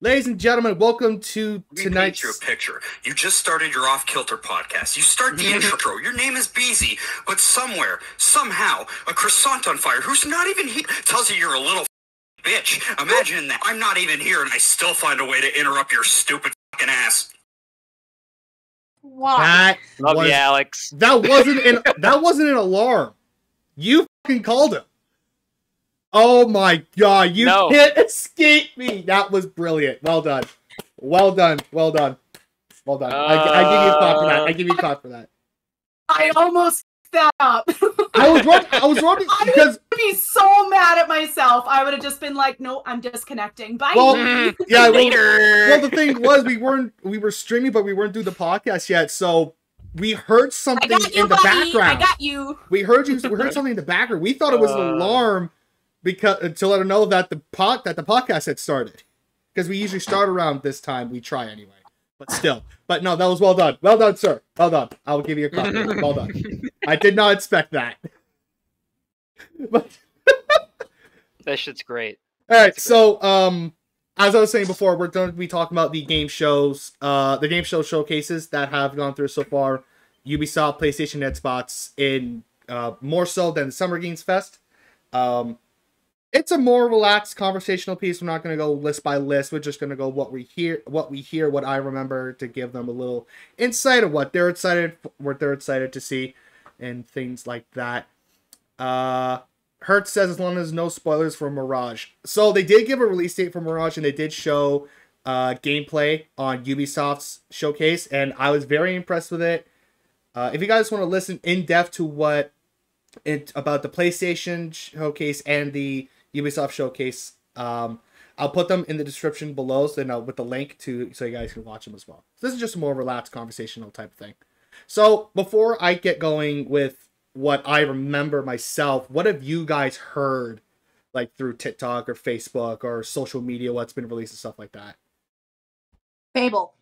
Ladies and gentlemen, welcome to tonight's... tonight's... you a picture. You just started your Off-Kilter podcast. You start the intro. Your name is Beziie, but somewhere, somehow, a croissant on fire who's not even here tells you you're a little bitch. Imagine that. I'm not even here and I still find a way to interrupt your stupid fucking ass. Why? Love you, Alex. That wasn't an alarm. You fucking called him. Oh my god, you can't escape me. That was brilliant. Well done. Well done. Well done. Well done. I give you a clap for that. I give you a clap for that. I almost stopped. I was running because... I would be so mad at myself. I would have just been like, no, I'm disconnecting. Bye. Well, yeah, later. Well, the thing was, we were streaming, but we weren't doing the podcast yet, so we heard something in the background. I got you. We heard something in the background. We thought it was an alarm to let her know that the podcast had started. Because we usually start around this time. We try anyway. But still. But no, that was well done. Well done, sir. Well done. I'll give you a clap. Well done. I did not expect that. But that shit's great. Alright, so as I was saying before, we're going to be talking about the game shows, the game show showcases that have gone through so far. Ubisoft, PlayStation, Xbox, in more so than the Summer Games Fest. It's a more relaxed conversational piece. We're not going to go list by list. We're just going to go what we hear, what I remember, to give them a little insight of what they're excited to see, and things like that. Hertz says as long as no spoilers for Mirage. So they did give a release date for Mirage, and they did show gameplay on Ubisoft's showcase, and I was very impressed with it. If you guys want to listen in depth to about the PlayStation showcase and the Ubisoft showcase, I'll put them in the description below, so with the link so you guys can watch them as well. So this is just a more relaxed conversational type of thing. So before I get going with what I remember myself, what have you guys heard, like through TikTok or Facebook or social media, what's been released and stuff like that? Fable,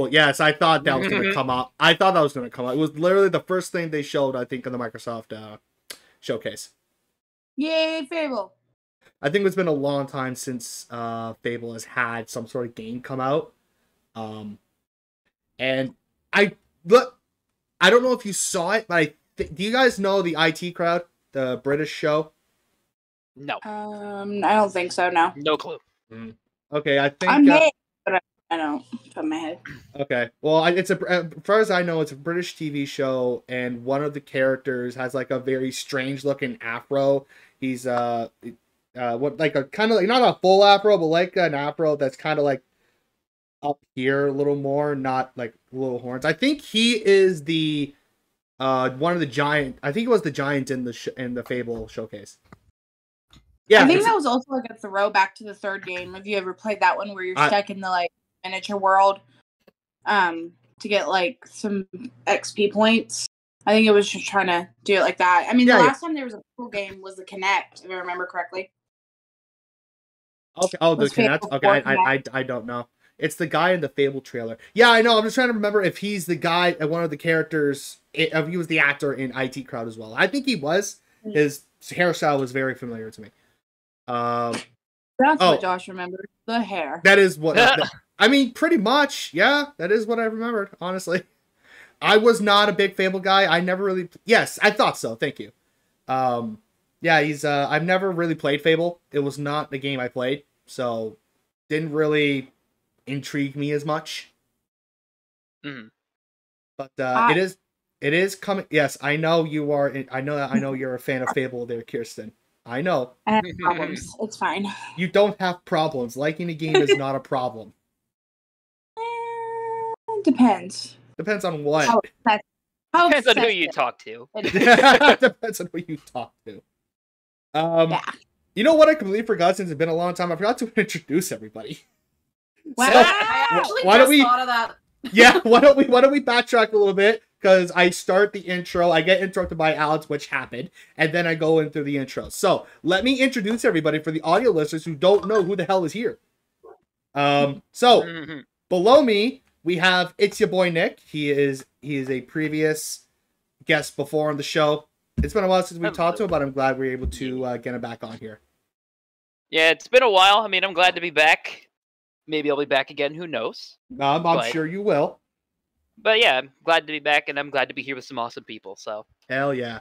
yes, I thought that was going to come up. It was literally the first thing they showed, I think, on the Microsoft showcase. Yay, Fable. I think it's been a long time since Fable has had some sort of game come out. And I don't know if you saw it, but do you guys know the IT Crowd, the British show? No. I don't think so, no. No clue. Okay, I think... I may, but I don't top of my head. Okay, well, as far as I know, it's a British TV show, and one of the characters has like a very strange looking afro. He's not a full afro, but like an afro that's kind of like up here a little more, not like little horns. I think he is the one of the giant. I think it was the giant in the Fable showcase. Yeah, I think that was also like a throwback to the third game. Have you ever played that one where you're stuck in the like miniature world to get like some XP points? I think it was just trying to do it like that. I mean, the last time there was a cool game was the Kinect, if I remember correctly. Okay. Oh, the Kinect. Okay, I don't know. It's the guy in the Fable trailer. Yeah, I know. I'm just trying to remember if he's the guy, one of the characters. If he was the actor in IT Crowd as well. I think he was. His hairstyle was very familiar to me. That's what Josh remembered. The hair. That is what. I mean, pretty much. Yeah, that is what I remembered. Honestly, I was not a big Fable guy. I never really. Yes, I thought so. Thank you. Yeah, he's. I've never really played Fable. It was not the game I played, so didn't really intrigue me as much. But it is coming. Yes, I know you are. I know you're a fan of Fable, there, Kirsten. I know. I have problems. It's fine. You don't have problems. Liking a game is not a problem. Depends. Depends on what. Depends on who you talk to. Depends on who you talk to. Yeah. You know what I completely forgot since it's been a long time? I forgot to introduce everybody. Wow. So, I actually why don't we thought of that. Yeah, why don't we backtrack a little bit? Because I start the intro, I get interrupted by Alex, which happened, and then I go into the intro. So, let me introduce everybody for the audio listeners who don't know who the hell is here. Below me, we have ItzYaBoiNick. He is a previous guest before on the show. It's been a while since we talked to him, but I'm glad we were able to get him back on here. Yeah, it's been a while. I mean, I'm glad to be back. Maybe I'll be back again. Who knows? I'm sure you will. But yeah, I'm glad to be back, and I'm glad to be here with some awesome people. So Hell yeah.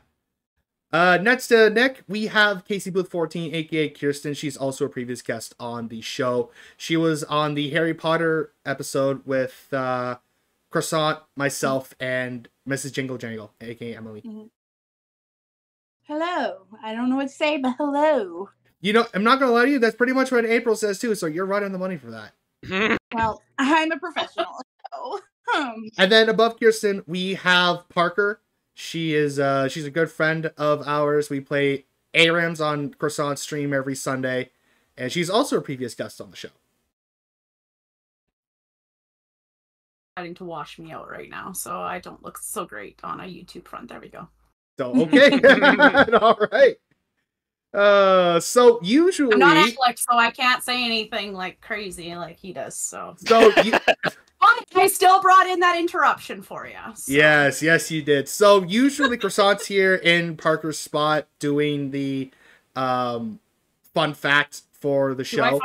Next, Nick, we have Casey Booth 14, aka Kirsten. She's also a previous guest on the show. She was on the Harry Potter episode with Croissant, myself, and Mrs. Jingle Jangle, aka Emily. Mm-hmm. Hello. I don't know what to say, but hello. You know, I'm not gonna lie to you. That's pretty much what April says too. So you're right on the money for that. Well, I'm a professional. So, And then above Kirsten, we have Parker. She's a good friend of ours. We play ARAMs on Croissant stream every Sunday, and she's also a previous guest on the show. Starting to wash me out right now, so I don't look so great on a YouTube front. There we go. So okay, all right. So usually I'm not Netflix, so I can't say anything like crazy like he does. So but I still brought in that interruption for you. So. Yes, you did. So usually Croissant's here in Parker's spot doing the fun fact for the show.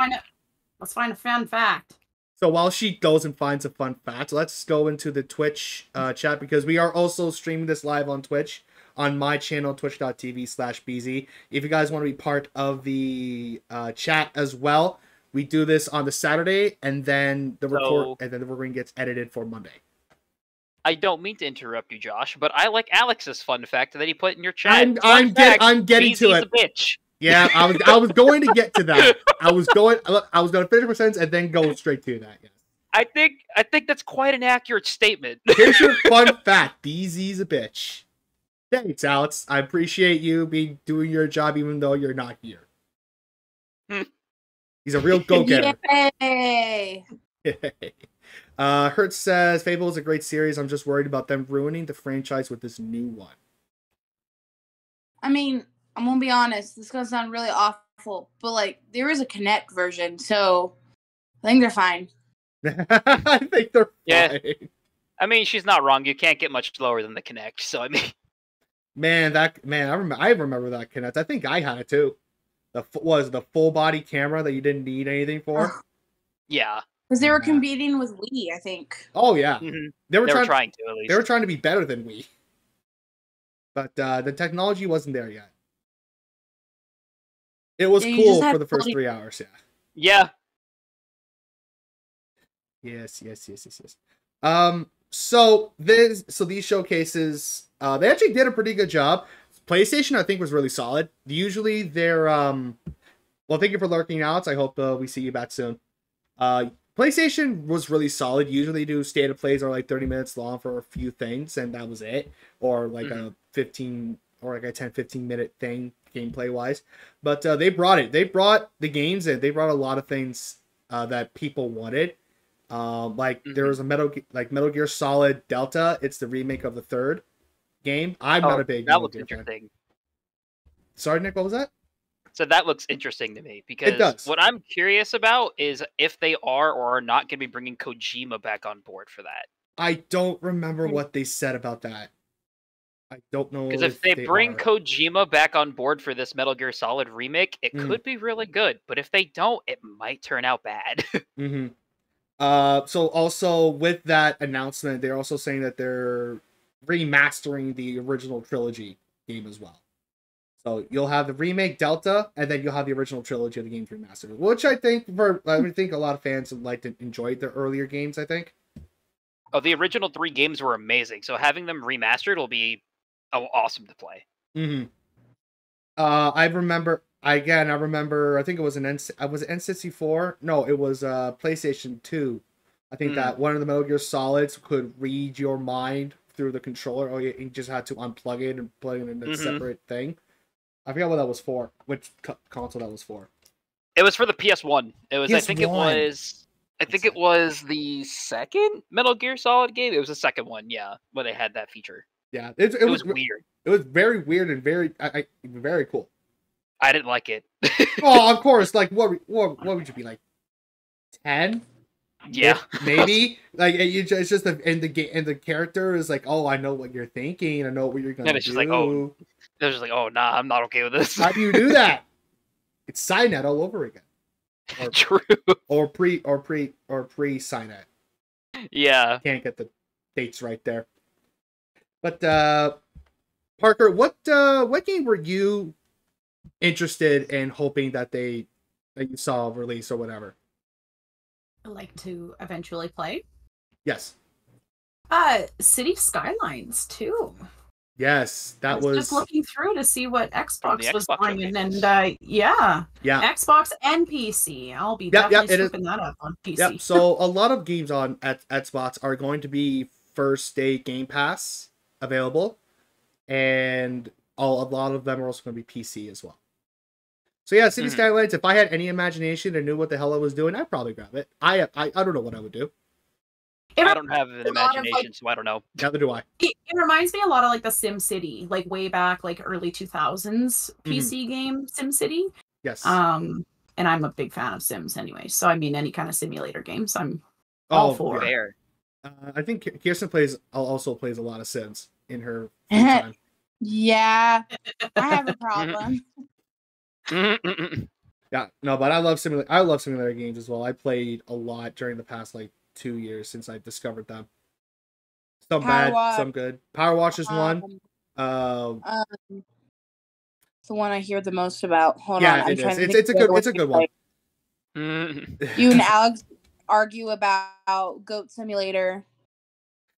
Let's find a fun fact. So while she goes and finds a fun fact, let's go into the Twitch chat, because we are also streaming this live on Twitch on my channel, twitch.tv/Beziie. If you guys want to be part of the chat as well, we do this on the Saturday, and then the recording gets edited for Monday. I don't mean to interrupt you, Josh, but I like Alex's fun fact that he put in your chat. I'm getting to it. A bitch. Yeah, I was going to get to that. I was going to finish my sentence and then go straight to that. Yes. I think that's quite an accurate statement. Here's your fun fact: Bezie's a bitch. Thanks, Alex. I appreciate you doing your job even though you're not here. He's a real go-getter. Yay! Hertz says Fable is a great series. I'm just worried about them ruining the franchise with this new one. I mean, I'm gonna be honest. This is gonna sound really awful, but like there is a Kinect version, so I think they're fine. I think they're fine. I mean, she's not wrong. You can't get much slower than the Kinect. So I mean, I remember that Kinect. I think I had it too. The full body camera that you didn't need anything for. Yeah, because they were competing with Wii, I think. Oh yeah, they were trying to at least. They were trying to be better than Wii, but the technology wasn't there yet. It was cool for the first 3 hours. Yeah. Yes. So these showcases, they actually did a pretty good job. PlayStation, I think, was really solid. Usually they're well, thank you for lurking out. I hope we see you back soon. PlayStation was really solid. Usually they do state of plays are like 30 minutes long for a few things, and that was it. Or like a 10-15 minute thing gameplay wise. But they brought it. They brought the games in. They brought a lot of things that people wanted. There was a Metal Gear Solid Delta. It's the remake of the third game. I'm not a big Metal Gear fan. Sorry, Nick, what was that? So that looks interesting to me, because what I'm curious about is if they are or are not going to be bringing Kojima back on board for that. I don't remember what they said about that. I don't know. Because if they bring Kojima back on board for this Metal Gear Solid remake, it could be really good. But if they don't, it might turn out bad. So also with that announcement, they're also saying that they're remastering the original trilogy game as well. So you'll have the remake Delta, and then you'll have the original trilogy of the games remastered, which I think a lot of fans would like to enjoy the earlier games. I think. Oh, the original 3 games were amazing. So having them remastered will be awesome to play. I remember. I think it was was it N64? No, it was PlayStation 2. I think that one of the Metal Gear Solids could read your mind through the controller. Oh, you just had to unplug it and plug it in a separate thing. I forgot what that was for. Which console that was for? It was for the PS1. It was. PS1. I think it was the second Metal Gear Solid game. It was the second one. Yeah, where they had that feature. Yeah, it was weird. It was very weird and very cool. I didn't like it. Oh, of course. Like, what would you be like? 10? Yeah, maybe. Like, it's just the character is like, oh, I know what you're thinking. I know what you're gonna do. And it's just like, oh, nah, I'm not okay with this. How do you do that? It's Skynet all over again. Or, True. Or pre sign it. Yeah. Can't get the dates right there. But Parker, what game were you interested in hoping that you saw release or whatever? I'd like to eventually play. Yes. City Skylines 2. Yes, that was just looking through to see what Xbox was buying, and yeah, Xbox and PC. I'll be definitely scooping that up on PC. Yep. So a lot of games on Xbox are going to be first day Game Pass available, and a lot of them are also going to be PC as well. So yeah, City Skylines. If I had any imagination and knew what the hell I was doing, I'd probably grab it. I don't know what I would do. I don't have an imagination, so I don't know. Neither do I. It reminds me a lot of like the SimCity, like way back, like early 2000s PC game SimCity. Yes. And I'm a big fan of Sims anyway, so I mean any kind of simulator games, I'm all for. Fair. I think Kirsten also plays a lot of Sims in her free time. Yeah, I have a problem. Yeah, no, but I love simulator games as well. I played a lot during the past 2 years since I discovered them. Some bad, some good. Power Wash is one. It's the one I hear the most about. Hold on, I'm it is. It's a good one. You and Alex argue about Goat Simulator.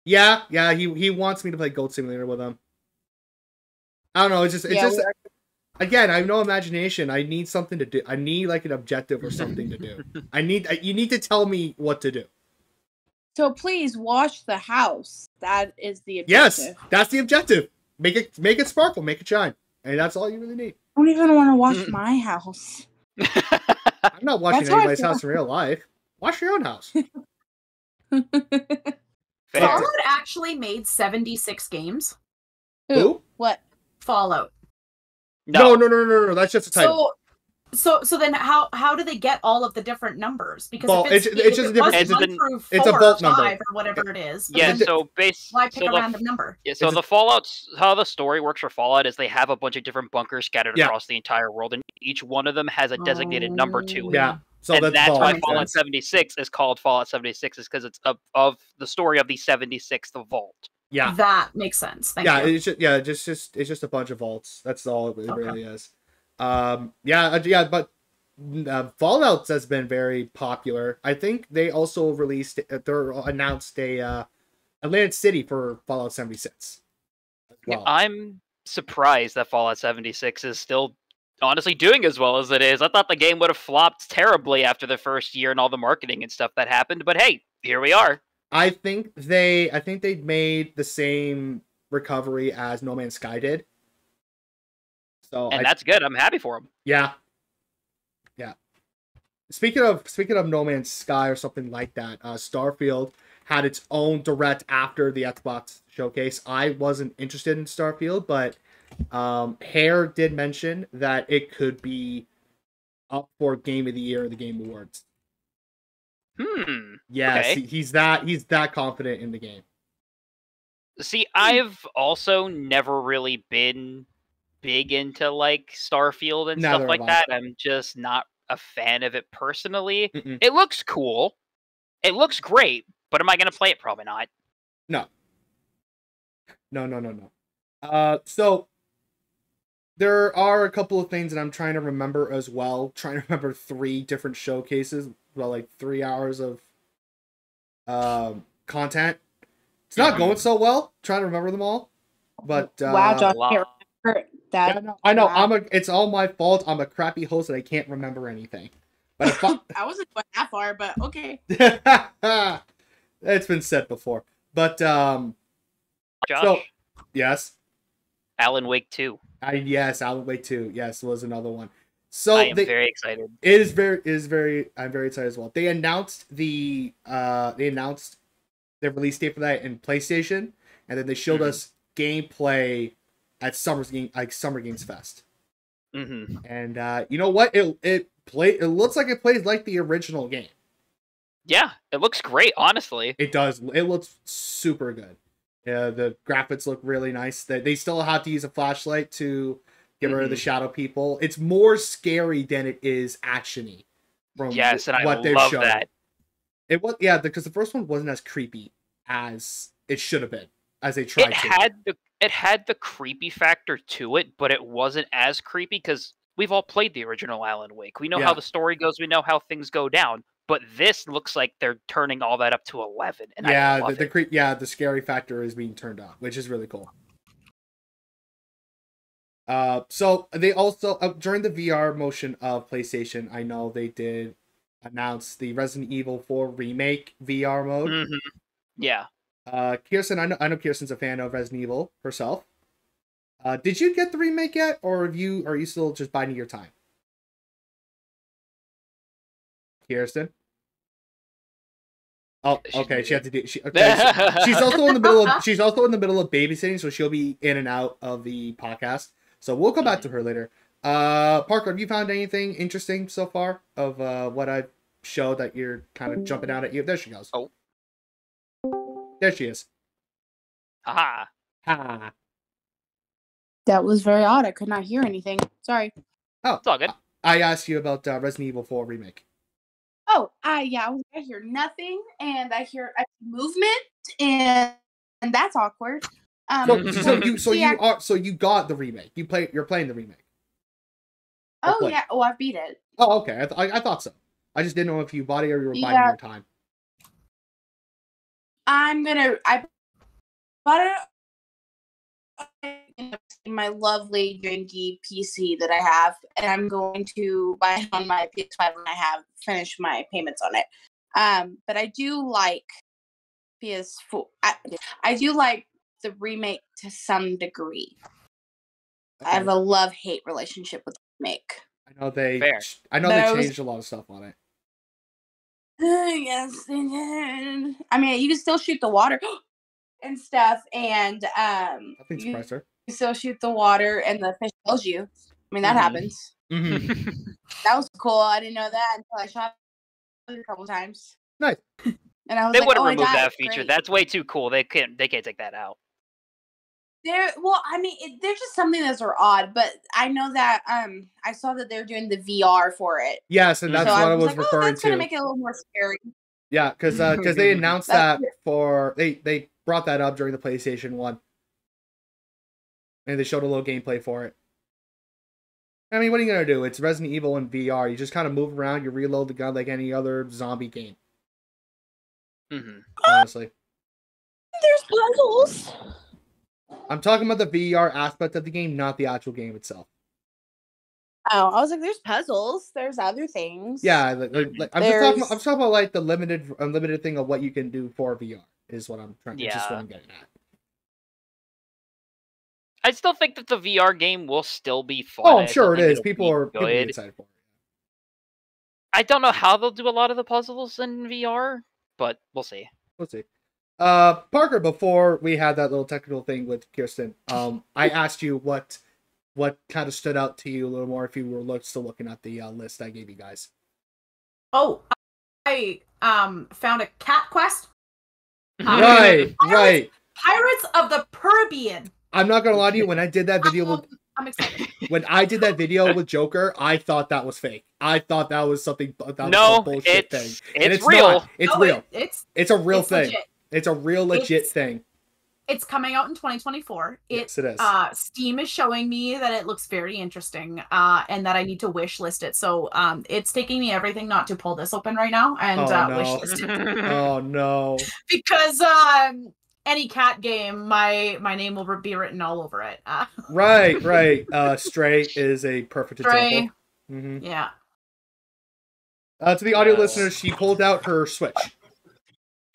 Yeah. He wants me to play Goat Simulator with him. I don't know. It's just. Again, I have no imagination. I need something to do. I need an objective or something to do. You need to tell me what to do. So please wash the house. That is the objective. Yes, that's the objective. Make it sparkle, make it shine. And that's all you really need. I don't even want to wash my house. I'm not washing anybody's house in real life. Wash your own house. Fallout actually made 76 games. Who? What? Fallout. No. That's just a title. So then how do they get all of the different numbers? Because it's just a different. It's a bulk number or whatever it is. Yeah. So why pick a random number? Yeah. So the Fallout's how the story works for Fallout is they have a bunch of different bunkers scattered across the entire world, and each one of them has a designated number to it. Yeah. So and that's why Fallout 76 is called Fallout 76, is because it's of the story of the 76th vault. Yeah. That makes sense. Thank you. It's just a bunch of vaults. That's all it really is. But Fallout has been very popular. I think they also announced a Atlantic City for Fallout 76. Well. I'm surprised that Fallout 76 is still honestly doing as well as it is. I thought the game would have flopped terribly after the first year and all the marketing and stuff that happened, but hey, here we are. I think they made the same recovery as No Man's Sky did. So that's good. I'm happy for them. Yeah. Speaking of No Man's Sky or something like that, Starfield had its own direct after the Xbox showcase. I wasn't interested in Starfield, but Hare did mention that it could be up for Game of the Year or the Game Awards. Yes, okay. he's that confident in the game. See, I've also never really been big into Starfield and stuff like that. I'm just not a fan of it personally. It looks cool. It looks great, but am I going to play it? Probably not. No. So there are a couple of things that I'm trying to remember as well. Trying to remember 3 different showcases, 3 hours of content. It's not going so well. Trying to remember them all, but wow, Josh, I can't remember that. Yeah, I know. Wow. It's all my fault. I'm a crappy host and I can't remember anything. But if I wasn't going that far, but okay. It's been said before, but Josh. So, yes. Alan Wake 2. Yes, Alan Wake 2. Yes, was another one. So I am very excited. I'm very excited as well. They announced the release date for that in PlayStation, and then they showed us gameplay at Summer Games Fest. And you know what? It looks like it plays like the original game. Yeah, it looks great, honestly. It does. It looks super good. Yeah, the graphics look really nice. They still have to use a flashlight to get rid of the shadow people. It's more scary than it is actiony. from yes, and what I they've love shown. that. It was because the first one wasn't as creepy as it should have been, as they tried It had the creepy factor to it, but it wasn't as creepy because we've all played the original Alan Wake. We know how the story goes. We know how things go down. But this looks like they're turning all that up to 11, and I love it. The scary factor is being turned up, which is really cool. So they also during the VR motion of PlayStation, I know they did announce the Resident Evil 4 remake VR mode. Mm-hmm. Yeah. Kirsten, I know Kirsten's a fan of Resident Evil herself. Did you get the remake yet, or are you still just biding your time? Kirsten? Oh, okay. She had to do. She's also in the middle of. She's also in the middle of babysitting, so she'll be in and out of the podcast. So we'll come back to her later. Parker, have you found anything interesting so far of what I've showed that you're kind of jumping out at you? There she goes. Oh, there she is. Aha. Ha. That was very odd. I could not hear anything. Sorry. Oh, it's all good. I asked you about Resident Evil 4 remake. Oh, I hear nothing, and I hear movement, and that's awkward. So you got the remake. You're playing the remake. Oh yeah. Oh, I beat it. Oh, okay. I thought so. I just didn't know if you bought it or you were buying your time. I bought it in my lovely janky PC that I have, and I'm going to buy it on my PS5 when I have finished my payments on it. But I do like PS4. I do like the remake to some degree. Okay. I have a love-hate relationship with the remake. I know they changed a lot of stuff on it. Yes, they did. I mean, you can still shoot the water and stuff, and nothing surprised her. You still shoot the water, and the fish kills you. I mean, that happens. Mm-hmm. That was cool. I didn't know that until I shot it a couple times. Nice. And I was they like, would have removed that feature. Great. That's way too cool. They can't take that out. There's just something that's odd, but I know that I saw that they're doing the VR for it. Yes, and that's what I was referring to. That's gonna make it a little more scary. Yeah, because they announced that they brought that up during the PlayStation 1. And they showed a little gameplay for it. I mean, what are you gonna do? It's Resident Evil in VR. You just kind of move around, you reload the gun like any other zombie game. Mm-hmm. Honestly. There's puzzles. I'm talking about the VR aspect of the game, not the actual game itself. Oh, I was like, there's puzzles. There's other things. Yeah, I'm just talking about like the unlimited thing of what you can do for VR is what I'm trying. Yeah. Just what I'm getting at. I still think that the VR game will still be fun. Oh, I'm sure it is. People are excited for it. I don't know how they'll do a lot of the puzzles in VR, but we'll see. We'll see. Parker, before we had that little technical thing with Kirsten, I asked you what kind of stood out to you a little more if you were still looking at the list I gave you guys. Oh, I found a cat quest. Right. Pirates of the Caribbean. I'm not gonna lie to you. When I did that video I'm excited. When I did that video with Joker, I thought that was fake. I thought that was something. That was a bullshit thing. It's real. Not. It's real. It's a real thing. Legit. It's a real legit thing. It's coming out in 2024. Yes, it is. Steam is showing me that it looks very interesting, and that I need to wish list it. So it's taking me everything not to pull this open right now and wish list it. Oh no! Because any cat game, my name will be written all over it. Right. Stray is a perfect example. Mm-hmm. Yeah. To the audio listeners, she pulled out her Switch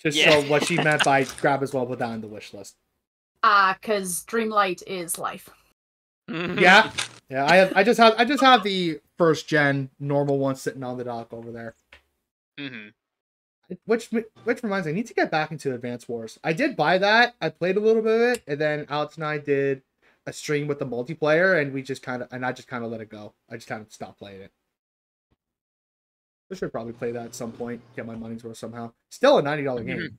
to show what she meant by grab as well, put that in the wish list. Because Dreamlight is life. Yeah. I just have the first gen normal one sitting on the dock over there. Mm-hmm. Which reminds me, I need to get back into Advance Wars. I did buy that. I played a little bit of it, and then Alex and I did a stream with the multiplayer, and I just kind of let it go. I just kind of stopped playing it. I should probably play that at some point. Get my money's worth somehow. Still a $90 game.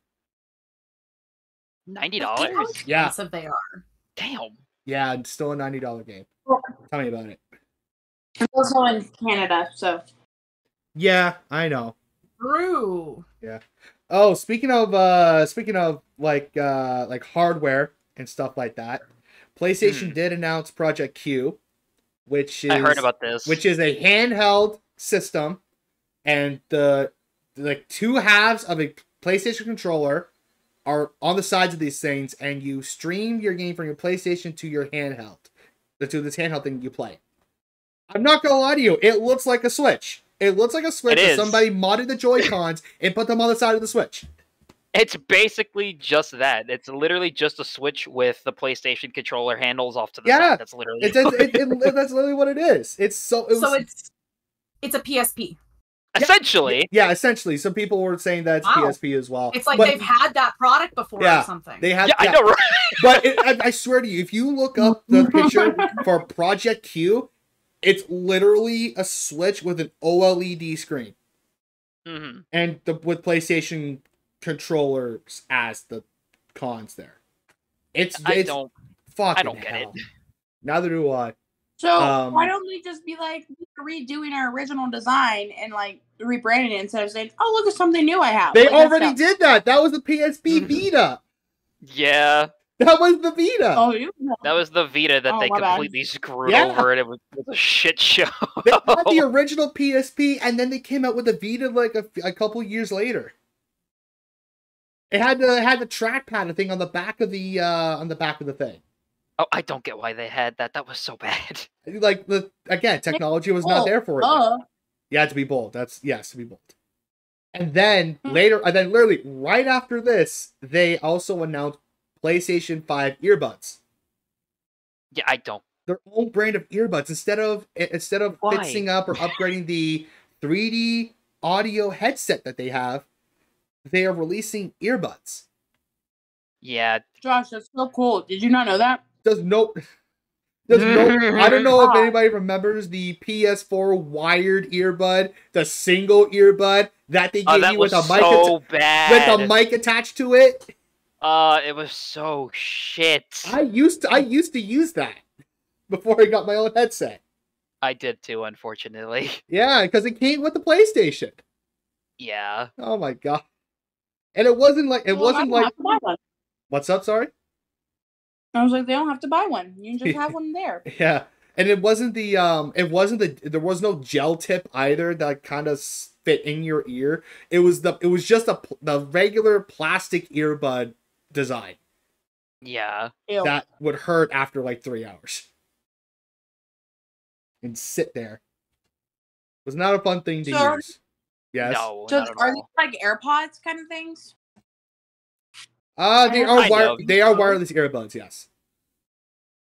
$90? How expensive they are. Damn. Yeah, it's still a $90 game. Tell me about it. I'm also in Canada, so. Yeah, I know. True. Yeah. Oh, speaking of like hardware and stuff like that, PlayStation did announce Project Q, which is I heard about this. Which is a handheld system, and the like two halves of a PlayStation controller are on the sides of these things, and you stream your game from your PlayStation to your handheld, to this handheld thing you play. I'm not gonna lie to you, it looks like a Switch. It looks like a Switch that somebody modded the Joy-Cons and put them on the side of the Switch. It's basically just that. It's literally just a Switch with the PlayStation controller handles off to the side. That's literally that's literally what it is. It's a PSP. Essentially. Yeah, essentially. Some people were saying that it's PSP as well. It's like they've had that product before or something. They had, I know, right? But I swear to you, if you look up the picture for Project Q, it's literally a Switch with an OLED screen. Mm-hmm. And with PlayStation controllers as the cons there. I don't get it. Neither do I. So why don't we just be like redoing our original design and like rebranding it instead of saying, "Oh, look at something new I have." They already did that. That was the PSP Vita. Yeah. That was the Vita. Oh, that was the Vita that they completely screwed over, and it was a shit show. They had the original PSP, and then they came out with the Vita like a couple years later. It had the trackpad thing on the back of the thing. Oh, I don't get why they had that. That was so bad. Like technology was not there for it. You had to be bold. To be bold. And then literally right after this, they also announced PlayStation 5 earbuds. Yeah, I don't. Their own brand of earbuds instead of fixing up or upgrading the 3D audio headset that they have. They are releasing earbuds. Yeah, Josh, that's so cool. Did you not know that? I don't know if anybody remembers the PS4 wired earbud, the single earbud that they gave you with a mic attached to it. It was so shit. I used to use that before I got my own headset. I did too, unfortunately. Yeah, because it came with the PlayStation. Yeah. Oh my god. And it wasn't like What's up? Sorry. I was like, they don't have to buy one. You can just have one there. Yeah, and there was no gel tip either that kind of fit in your ear. It was just the regular plastic earbud design. Yeah. That would hurt after like 3 hours. And sit there. It was not a fun thing to use. Yes. No. So are these like AirPods kind of things? They are wireless earbuds, yes.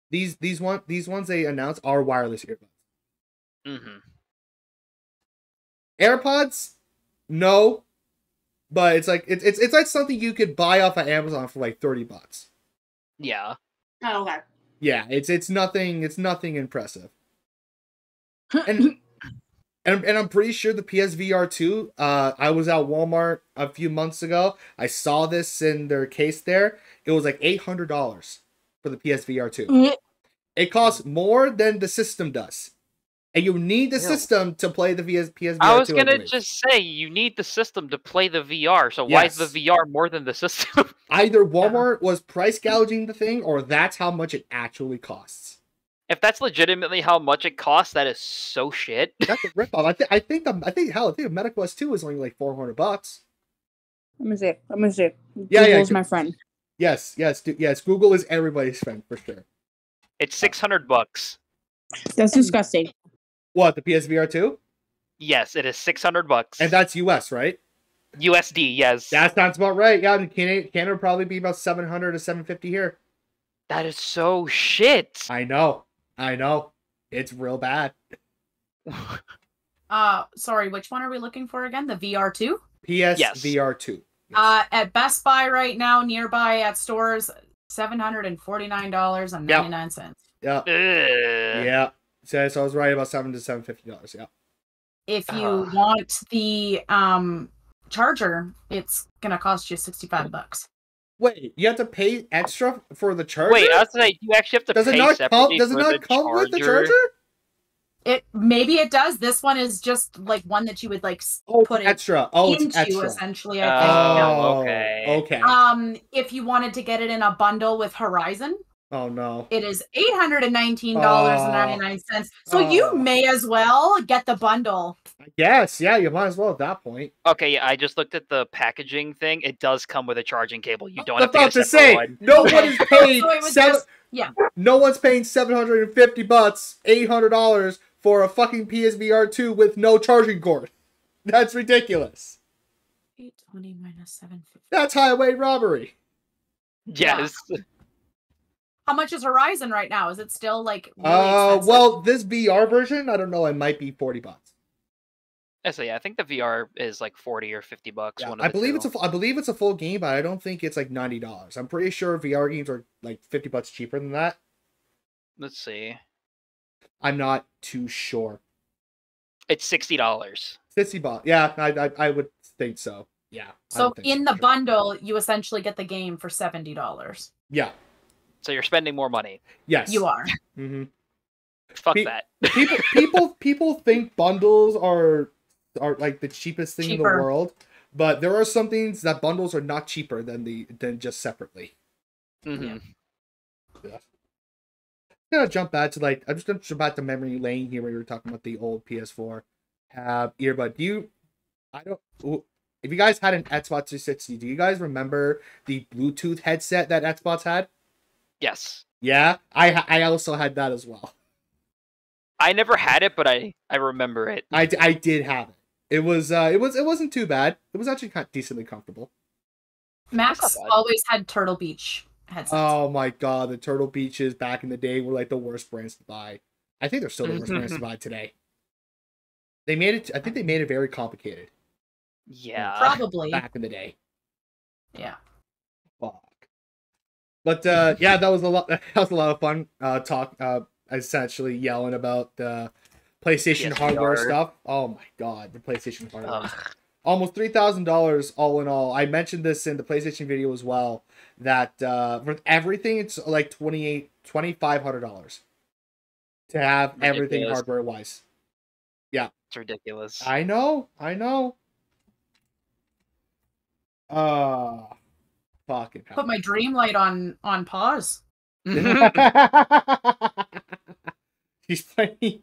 These ones they announced are wireless earbuds. Mm-hmm. AirPods, no. But it's like it's like something you could buy off of Amazon for like $30. Yeah. Oh, okay. Yeah, it's nothing impressive. And I'm pretty sure the PSVR 2, I was at Walmart a few months ago. I saw this in their case there. It was like $800 for the PSVR 2. It costs more than the system does. And you need the system to play the PSVR 2. I was going to just say, you need the system to play the VR, so why is the VR more than the system? Either Walmart was price gouging the thing, or that's how much it actually costs. If that's legitimately how much it costs, that is so shit. That's a ripoff. I think MetaQuest 2 is only like $400. Let me see. Yeah, Google's my friend. Yes. Google is everybody's friend for sure. It's $600. That's disgusting. What, the PSVR 2? Yes, it is $600. And that's US, right? USD, yes. That sounds about right. Yeah, in Canada would probably be about $700 to $750 here. That is so shit. I know. It's real bad. Sorry, which one are we looking for again? The VR2? PSVR 2. Yes. At Best Buy right now, nearby at stores, $749.99. Yeah. Yeah. So I was right about $700 to $750. Yeah. If you want the charger, it's gonna cost you $65. Wait, you have to pay extra for the charger? Wait, I was like, you actually have to pay separately. Does it not come with the charger? Maybe it does. This one is just like one that you would like put extra. Into extra. Essentially, I think. Okay. If you wanted to get it in a bundle with Horizon. Oh no! It is $819.99. So you may as well get the bundle. Yes, yeah, you might as well at that point. Okay, yeah, I just looked at the packaging thing. It does come with a charging cable. You don't have to get a separate one. No one is paid no one's paying $750, $800 for a fucking PSVR 2 with no charging cord. That's ridiculous. 820 minus 750. That's highway robbery. Yes. Yeah. How much is Horizon right now? Is it still like really expensive? Well, this VR version, I don't know, it might be $40. So yeah, I think the VR is like $40 or $50. Yeah, I believe it's a full game, but I don't think it's like $90. I'm pretty sure VR games are like $50 cheaper than that. Let's see. I'm not too sure. It's $60. $60. Yeah, I would think so. Yeah. So in the bundle, you essentially get the game for $70. Yeah. So you're spending more money. Yes. You are. Mm-hmm. Fuck that. people think bundles are like the cheapest thing in the world, but there are some things that bundles are not cheaper than just separately. Mm-hmm. Yeah. I'm gonna jump back to I'm just gonna jump back to memory lane here where you were talking about the old PS4 earbud. If you guys had an Xbox 360, do you guys remember the Bluetooth headset that Xbox had? Yes. Yeah, I also had that as well. I never had it, but I remember it. I did have it. It wasn't too bad. It was actually decently comfortable. Max always had Turtle Beach headsets. Oh my god, the Turtle Beaches back in the day were like the worst brands to buy. I think they're still the worst brands to buy today. I think they made it very complicated. Yeah. Probably. Back in the day. Yeah. Fuck. But yeah, that was a lot of fun talk essentially yelling about the PlayStation hardware stuff. Oh my god, the PlayStation hardware. Almost $3,000 all in all. I mentioned this in the PlayStation video as well, that for everything it's like $2,500 to have everything hardware wise. Yeah. It's ridiculous. I know. Fucking hell. Put my Dreamlight on pause. She's playing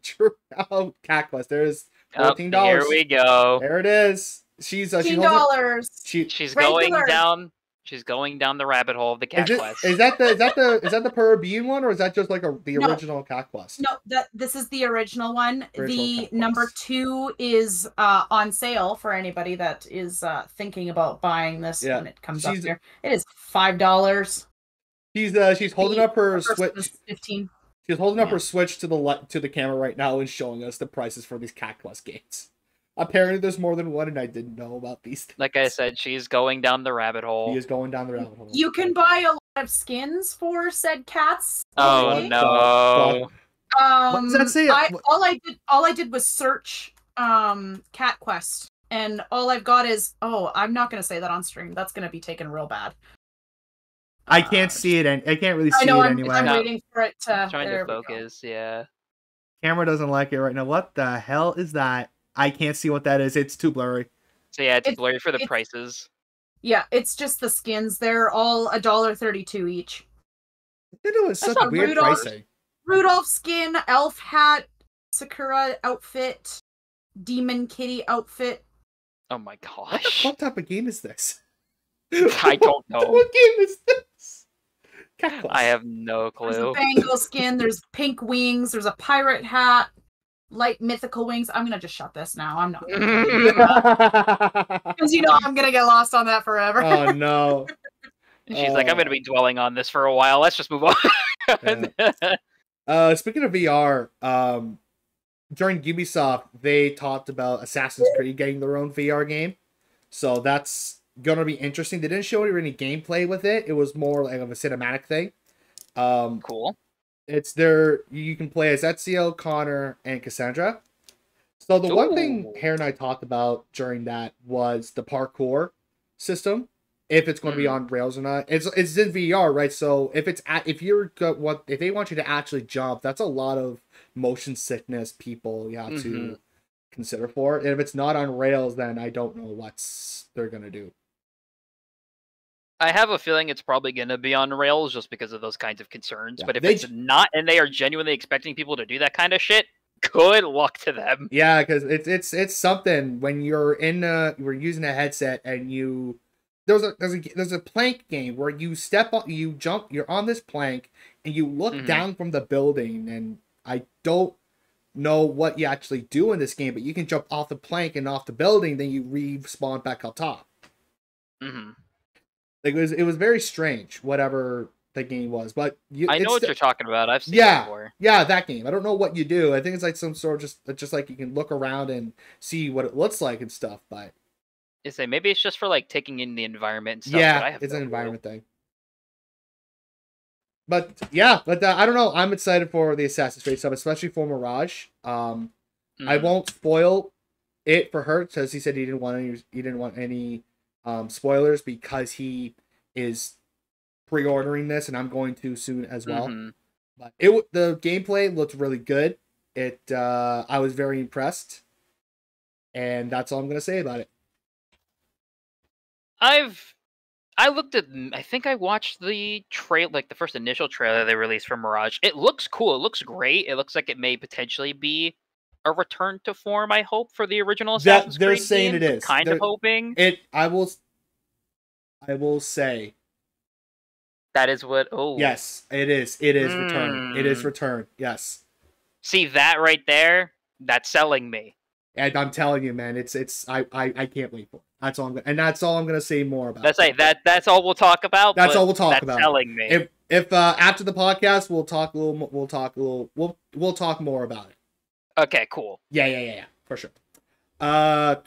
Cat Quest. There's $14. Here we go. There it is. She's $15. She's going down. She's going down the rabbit hole of the Cat Quest. Is that the Peruvian one, or is that just like the original Cat Quest? No, this is the original one. The number 2 is on sale for anybody that is thinking about buying this when it comes up here. It is $5. She's holding up her Switch. 15. She's holding up her Switch to the camera right now and showing us the prices for these Cat Quest games. Apparently, there's more than one, and I didn't know about these things. Like I said, she's going down the rabbit hole. She is going down the rabbit hole. You can buy a lot of skins for said cats. Oh no! What does that say? All I did was search Cat Quest, and all I've got is I'm not gonna say that on stream. That's gonna be taken real bad. I can't see it, and I can't really see it anyway. I'm waiting for it to. Trying to focus. Yeah. Camera doesn't like it right now. What the hell is that? I can't see what that is. It's too blurry. So yeah, it's blurry for the prices. Yeah, it's just the skins. They're all $1.32 each. It was such weird pricing. Rudolph skin, elf hat, Sakura outfit, demon kitty outfit. Oh my gosh! What type of game is this? I don't know. What game is this? I have no clue. There's a bangle skin. There's pink wings. There's a pirate hat. Light mythical wings. I'm gonna just shut this now. I'm not because I'm gonna get lost on that forever. Oh no. She's like, I'm gonna be dwelling on this for a while. Let's just move on. Speaking of VR, during Ubisoft, they talked about Assassin's Creed getting their own VR game. So that's gonna be interesting. They didn't show any gameplay with it. It was more like of a cinematic thing. Cool. It's you can play as Ezio, Connor, and Cassandra. So the one thing Hare and I talked about during that was the parkour system. if it's going to be on Rails or not. It's in VR, right? So if if they want you to actually jump, that's a lot of motion sickness people you have to consider for. And if it's not on Rails, then I don't know what they're gonna do. I have a feeling it's probably going to be on Rails just because of those kinds of concerns. Yeah, but if it's not, and they are genuinely expecting people to do that kind of shit, good luck to them. Yeah, because it's something when you're we're using a headset and there's a plank game where you step up, you jump, you're on this plank and you look down from the building, and I don't know what you actually do in this game, but you can jump off the plank and off the building, then you respawn back up top. Like it was very strange, whatever the game was, but I know what you're talking about. I've seen it before. Yeah, that game. I don't know what you do. I think it's like some sort of just like you can look around and see what it looks like and stuff. But maybe it's just for like taking in the environment and stuff. Yeah, it's an environment thing. But yeah, I don't know. I'm excited for the Assassin's Creed stuff, especially for Mirage. I won't spoil it for her because he said he didn't want any spoilers because he is pre-ordering this, and I'm going to soon as well. But the gameplay looked really good. I was very impressed, and that's all I'm gonna say about it. I think I watched the the first initial trailer they released for Mirage. It looks cool. It looks great. It looks like it may potentially be a return to form, I hope, for the original Assassin's Creed. They're saying it is. Kind of hoping. I will say. That is what. Oh. Yes, it is. It is return. It is return. Yes. See that right there? That's selling me. And I'm telling you, man, I can't wait for it. That's all I'm gonna say more about. That's all we'll talk about. That's all we'll talk about. Selling me. If after the podcast we'll talk more about it. Okay, cool. Yeah, for sure. I'm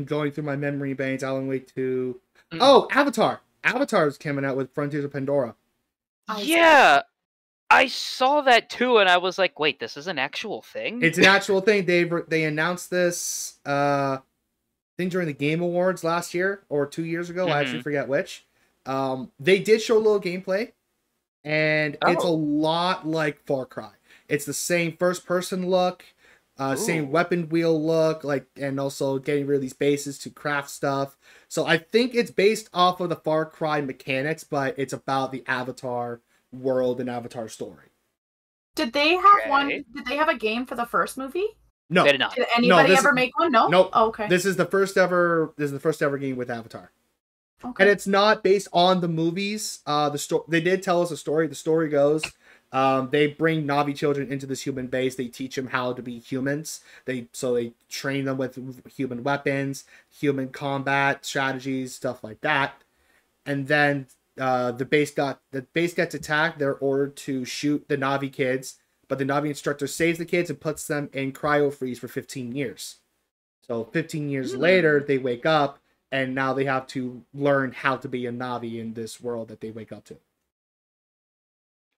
going through my memory banks. Alan Wake 2. Oh, Avatar. Avatar is coming out with Frontiers of Pandora. Yeah, I saw that too, and I was like, "Wait, this is an actual thing?" It's an actual thing. They announced this. I think during the Game Awards last year or 2 years ago. I actually forget which. They did show a little gameplay, and it's a lot like Far Cry. It's the same first-person look, same weapon wheel look, and also getting rid of these bases to craft stuff. So I think it's based off of the Far Cry mechanics, but it's about the Avatar world and Avatar story. Did they have one? Did they have a game for the first movie? No, they did not. Did anybody ever make one? No. Nope. Oh, okay. This is the first ever game with Avatar. Okay. And it's not based on the movies. They did tell us a story. The story goes, they bring Na'vi children into this human base. They teach them how to be humans. They train them with human weapons, human combat strategies, stuff like that. And then the base gets attacked. They're ordered to shoot the Na'vi kids, but the Na'vi instructor saves the kids and puts them in cryo freeze for 15 years. So 15 years later, they wake up, and now they have to learn how to be a Na'vi in this world that they wake up to.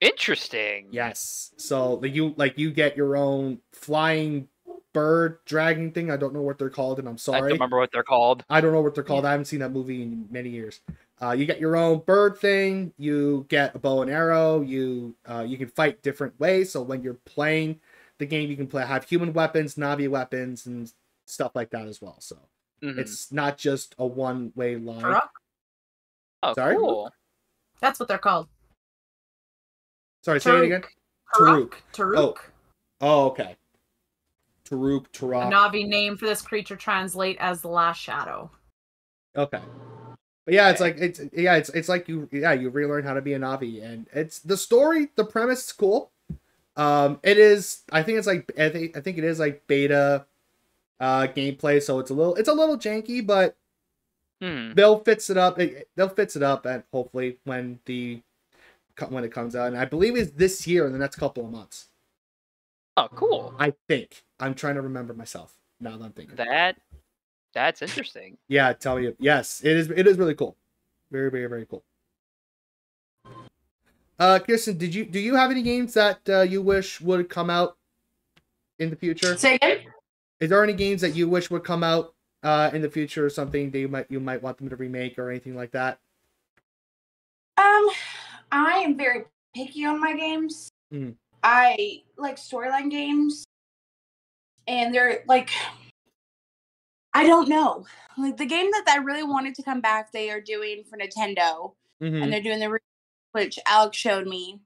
Interesting. Yes. So you get your own flying bird dragon thing. I don't know what they're called, and I'm sorry. I don't remember what they're called. I don't know what they're called. I haven't seen that movie in many years. You get your own bird thing. You get a bow and arrow. You can fight different ways. So when you're playing the game, you can have human weapons, Na'vi weapons, and stuff like that as well. So it's not just a one-way line. Turok? Oh, sorry? Cool. That's what they're called. Sorry, say it again. Turok. Oh, okay. Turok. A Na'vi name for this creature translate as the last shadow. Okay. But yeah, it's like you relearn how to be a Na'vi, and it's the story, the premise is cool. It is. I think it is like beta gameplay, so it's a little janky, but they'll fix it up. They'll fix it up, and hopefully when it comes out, and I believe it's this year in the next couple of months. Oh, cool. I think. I'm trying to remember myself now that I'm thinking. That's interesting. Yeah, tell you. Yes, it is really cool. Very, very, very cool. Kirsten, do you have any games that you wish would come out in the future? Say again? Is there any games that you wish would come out in the future, or something that you might want them to remake or anything like that? I am very picky on my games. Mm. I like storyline games, and they're like, I don't know. Like the game that I really wanted to come back, they are doing for Nintendo, and they're doing the which Alex showed me.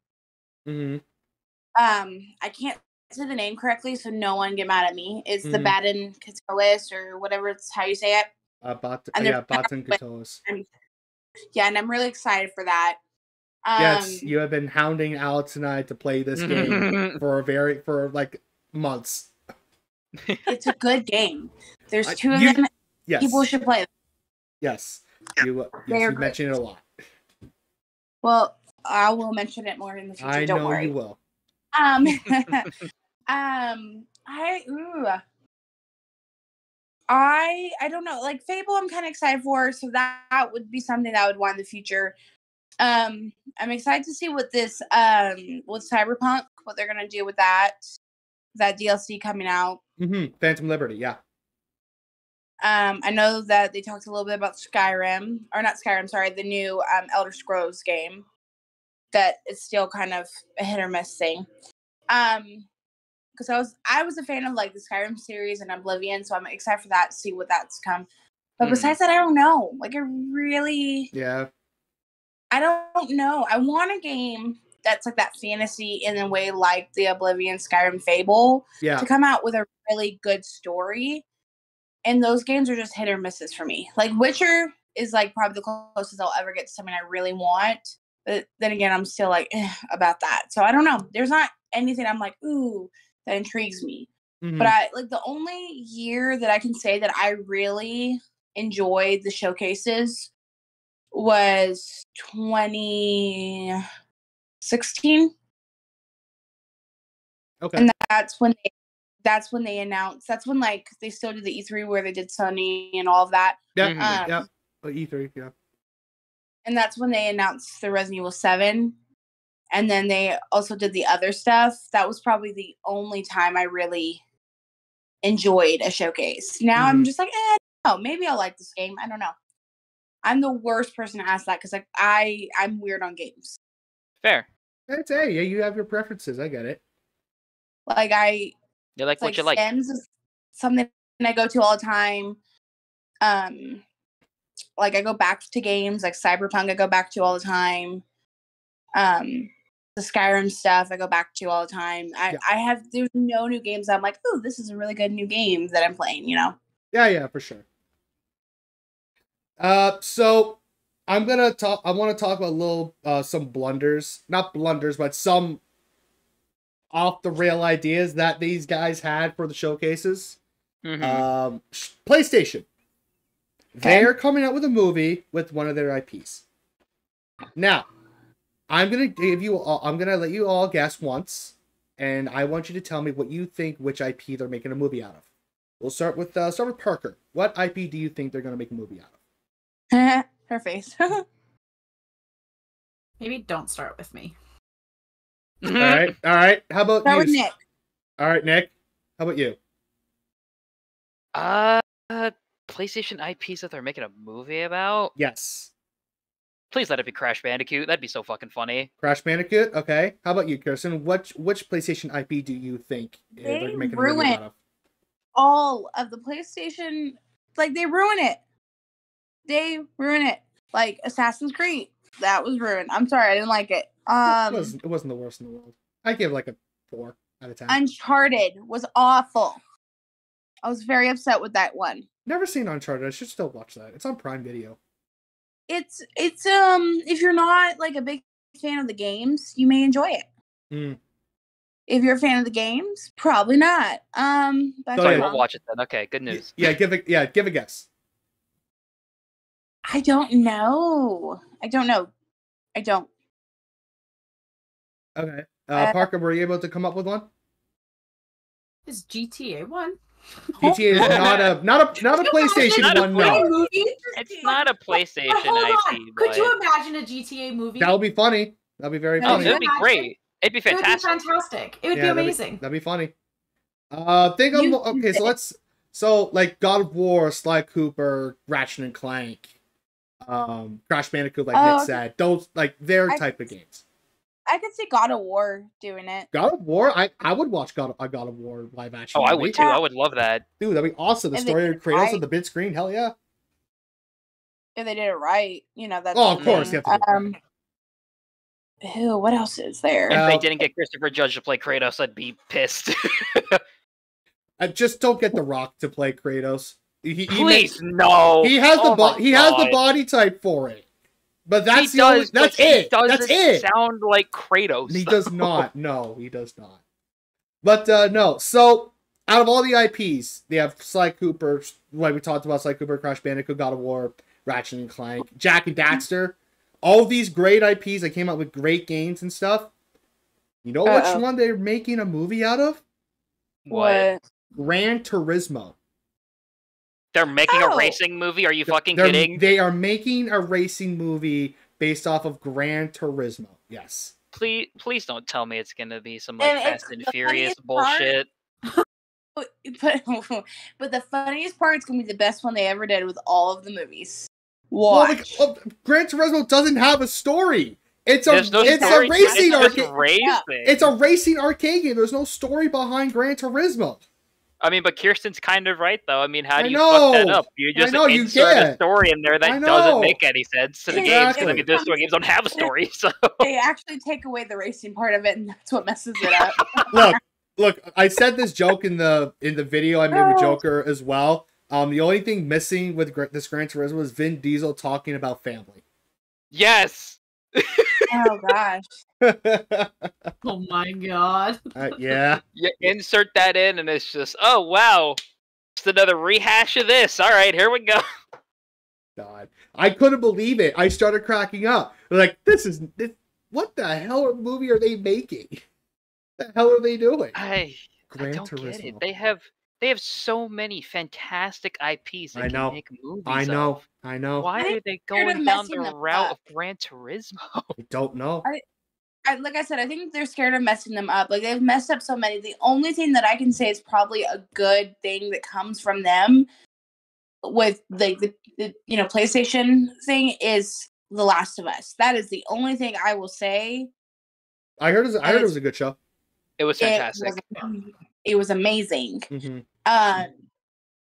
I can't say the name correctly, so no one get mad at me. It's the Baden Katolis or whatever it's how you say it. Baden Katolis. Yeah, and I'm really excited for that. Yes, you have been hounding Alex and I to play this game for like months. It's a good game. There's two of them. Yes. People should play them. Yes. You mention it a lot. Well, I will mention it more in the future. Don't worry. You will. I don't know. Like Fable, I'm kind of excited for, so that would be something that I would want in the future. I'm excited to see what this with Cyberpunk, what they're gonna do with that DLC coming out. Phantom Liberty, yeah. I know that they talked a little bit about Skyrim, or not Skyrim, sorry, the new Elder Scrolls game. That it's still kind of a hit or miss thing. Because I was a fan of like the Skyrim series and Oblivion, so I'm excited for that to see what that's come. But besides that, I don't know. Like I don't know. I want a game that's like that fantasy in a way like the Oblivion, Skyrim, Fable to come out with a really good story. And those games are just hit or misses for me. Like Witcher is like probably the closest I'll ever get to something I really want. But then again, I'm still like about that. So I don't know. There's not anything I'm like, ooh, that intrigues me. But I like the only year that I can say that I really enjoyed the showcases was 2016. Okay. And that's when they announced. That's when like they still did the E3 where they did Sony and all of that. Yeah. E3, yeah. And that's when they announced the Resident Evil 7. And then they also did the other stuff. That was probably the only time I really enjoyed a showcase. Now I'm just like, maybe I'll like this game. I don't know. I'm the worst person to ask that because like I'm weird on games. Fair. You have your preferences. I get it. Like you like what you like. Sims is something I go to all the time. Like I go back to games like Cyberpunk. I go back to all the time. The Skyrim stuff I go back to all the time. There's no new games I'm like, oh, this is a really good new game that I'm playing. You know? Yeah, for sure. So I want to talk about a little some blunders, not blunders, but some off the rail ideas that these guys had for the showcases. PlayStation. They're coming out with a movie with one of their IPs. Now, I'm gonna let you all guess once, and I want you to tell me what you think which IP they're making a movie out of. We'll start with Parker. What IP do you think they're gonna make a movie out of? Her face. Maybe don't start with me. All right. How about start you? With Nick. All right, Nick. How about you? PlayStation IPs that they're making a movie about? Yes. Please let it be Crash Bandicoot. That'd be so fucking funny. Crash Bandicoot? Okay. How about you, Kirsten? Which PlayStation IP do you think they're making a movie out of? All of the PlayStation, like they ruin it. Like Assassin's Creed, that was ruined. I'm sorry, I didn't like it. It wasn't the worst in the world. I give like a 4 out of 10. Uncharted was awful. I was very upset with that one. Never seen Uncharted. I should still watch that. It's on Prime Video. It's if you're not like a big fan of the games, you may enjoy it. If you're a fan of the games, probably not. We'll watch it then. Okay, good news. Give a guess. I don't know. Okay. Parker, were you able to come up with one? Is GTA one? GTA is not a PlayStation one. No, it's not a PlayStation IP. Could you imagine a GTA movie? That would be funny. That'd be very funny. It would be great. It'd be fantastic. It would be fantastic. It would be amazing. That'd be funny. Okay, so So, like, God of War, Sly Cooper, Ratchet and Clank, Crash Bandicoot, like Nick said. Those, like, their type of games. I could see God of War doing it. God of War? I would watch God of War live action. Oh, I would too. I would love that. Dude, that'd be awesome. The story of Kratos on the big screen, hell yeah. If they did it right, that's of course, you have to do it right. Ew, what else is there? If they didn't get Christopher Judge to play Kratos, I'd be pissed. I just don't get The Rock to play Kratos. Please, no. He has the body type for it. But that's that's it. That's it. Sound like Kratos. He does not. No, he does not. But no. So out of all the IPs, they have Sly Cooper, like we talked about, Sly Cooper, Crash Bandicoot, God of War, Ratchet and Clank, Jak and Daxter. All of these great IPs that came out with great games and stuff. You know which one they're making a movie out of? What? Gran Turismo. They're making a racing movie? Are you fucking kidding? They are making a racing movie based off of Gran Turismo. Yes. Please don't tell me it's gonna be some like Fast and Furious bullshit. But the funniest part is gonna be the best one they ever did with all of the movies. Watch. Well, Gran Turismo doesn't have a story. It's a racing arcade. It's a racing arcade game. There's no story behind Gran Turismo. I mean, but Kirsten's kind of right, though. I mean, how do you fuck that up? You just insert a story in there that doesn't make any sense to the games. Because I mean, those games don't have a story, so they actually take away the racing part of it, and that's what messes it up. Look! I said this joke in the video I made with Joker as well. The only thing missing with this Gran Turismo is Vin Diesel talking about family. Yes. Oh gosh. Oh my god. Yeah. You insert that in, and it's just, oh wow, just another rehash of this. All right, here we go. God, I couldn't believe it. I started cracking up. Like, what the hell movie are they making? What the hell are they doing? I don't get it. They have so many fantastic IPs they can make movies of. I know. Why are they going down the route of Gran Turismo? I don't know. Like I said, I think they're scared of messing them up. Like, they've messed up so many. The only thing that I can say is probably a good thing that comes from them with the PlayStation thing is The Last of Us. That is the only thing I will say. I heard it was a good show. It was fantastic. It was amazing. Mm-hmm.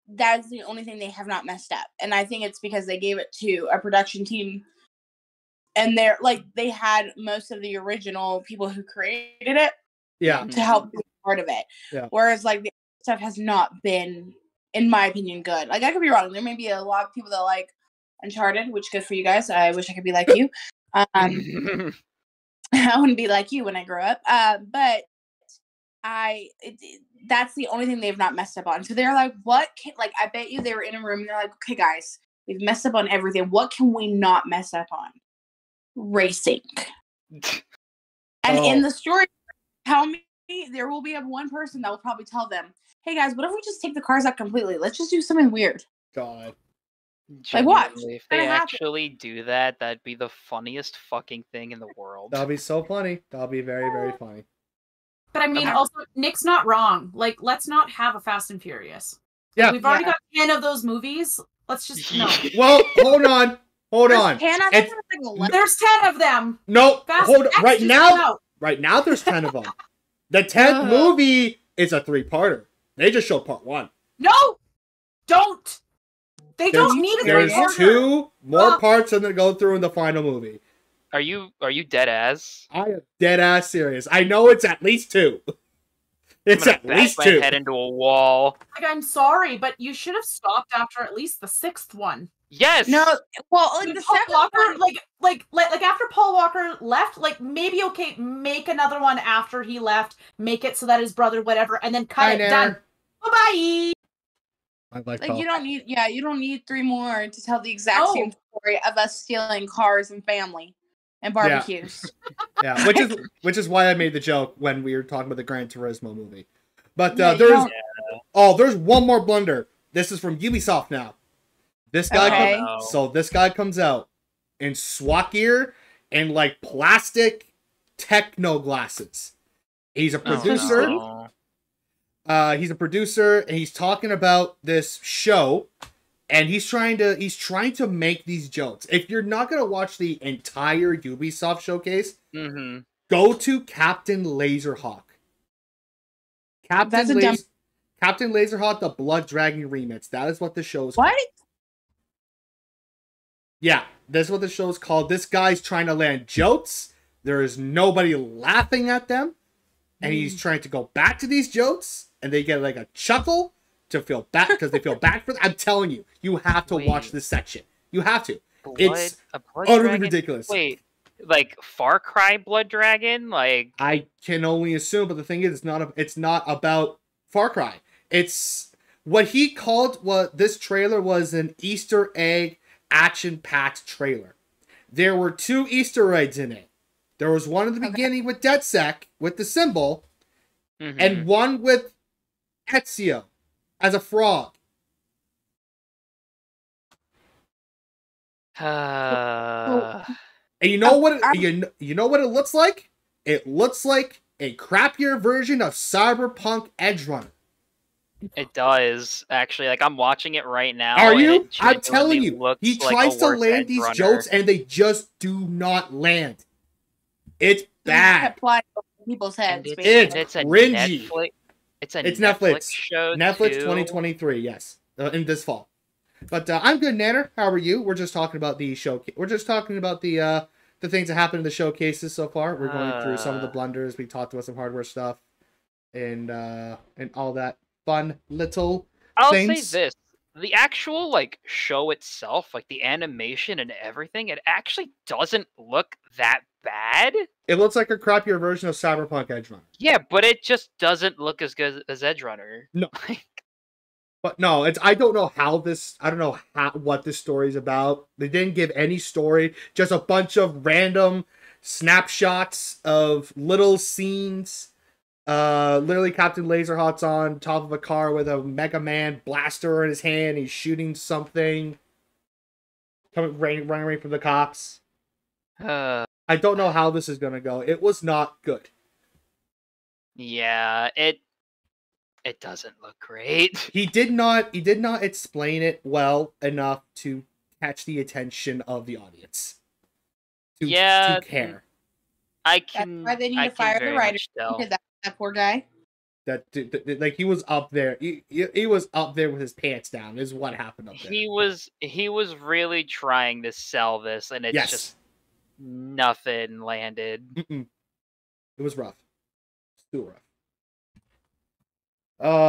That's the only thing they have not messed up, and I think it's because they gave it to a production team, and they had most of the original people who created it, to help be part of it. Yeah. Whereas like the stuff has not been, in my opinion, good. Like, I could be wrong. There may be a lot of people that like Uncharted, which good for you guys. I wish I could be like you. I wouldn't be like you when I grow up. But that's the only thing they've not messed up on. So they're like, I bet you they were in a room and they're like, okay, guys, we've messed up on everything. What can we not mess up on? Racing. And in the story, tell me, there will be one person that will probably tell them, hey guys, what if we just take the cars out completely? Let's just do something weird. God. Like, what? If they actually do that, that'd be the funniest fucking thing in the world. That'll be so funny. That'll be very, very funny. But I mean, also, Nick's not wrong. Like, let's not have a Fast and Furious. Yeah. We've already got 10 of those movies. Let's just, no. Well, hold on. There's 10 of them. No, hold on. Right now, there's 10 of them. The 10th movie is a 3-parter. They just showed part 1. No! Don't! Don't need a 3-parter. There's 2 more parts and then go through in the final movie. Are you dead ass? I am dead ass serious. I know it's at least 2. It's at least 2. My head into a wall. Like, I'm sorry, but you should have stopped after at least the 6th one. Yes. No. Well, like, the second Walker, like after Paul Walker left, like, maybe make another one after he left, make it so that his brother, whatever, and then cut it. Done. Bye bye. You don't need 3 more to tell the exact same story of us stealing cars and family. And barbecues. Yeah, which is why I made the joke when we were talking about the Gran Turismo movie. But there's one more blunder. This is from Ubisoft now. This guy comes out in SWAT gear and like plastic techno glasses. He's a producer. He's a producer, and he's talking about this show, and he's trying to make these jokes. If you're not gonna watch the entire Ubisoft showcase, go to Captain Laserhawk. Captain Laserhawk, the Blood Dragon remix. That is what the show is called. What? Yeah, that's what the show is called. This guy's trying to land jokes. There is nobody laughing at them. And he's trying to go back to these jokes. And they get like a chuckle to feel back because they feel bad for them. I'm telling you, you have to watch this section. You have to. It's utterly ridiculous. Wait, like Far Cry Blood Dragon? Like I can only assume, but the thing is, it's not about Far Cry. It's what he called what this trailer was an Easter egg action-packed trailer. There were 2 Easter eggs in it. There was one at the beginning with DedSec, with the symbol, and one with Ezio as a frog. And you know what? You know what it looks like? It looks like a crappier version of Cyberpunk Edgerunner. It does, actually. Like, I'm watching it right now. Are you? I'm telling you. He tries to land these jokes, and they just do not land. It's bad. People's heads. It's cringy. It's Netflix show. Netflix 2023, yes. In this fall. But I'm good, Nanner. How are you? We're just talking about the show. We're just talking about the things that happened in the showcases so far. We're going through some of the blunders. We talked about some hardware stuff. And all that fun little things. I'll say this. The actual, like, show itself, like, the animation and everything, it actually doesn't look that bad. It looks like a crappier version of Cyberpunk Edgerunner. Yeah, but it just doesn't look as good as Edgerunner. No. But no, I don't know what this story's about. They didn't give any story, just a bunch of random snapshots of little scenes. Literally Captain Laserhawk's on top of a car with a Mega Man blaster in his hand. He's shooting something. Running away from the cops. I don't know how this is gonna go. It was not good. Yeah, it doesn't look great. He did not explain it well enough to catch the attention of the audience. To care. That's why they need to fire the writer. That poor guy. That like he was up there. He was up there with his pants down. Is what happened up there. He was really trying to sell this, and it's just nothing landed. It was rough. Still rough.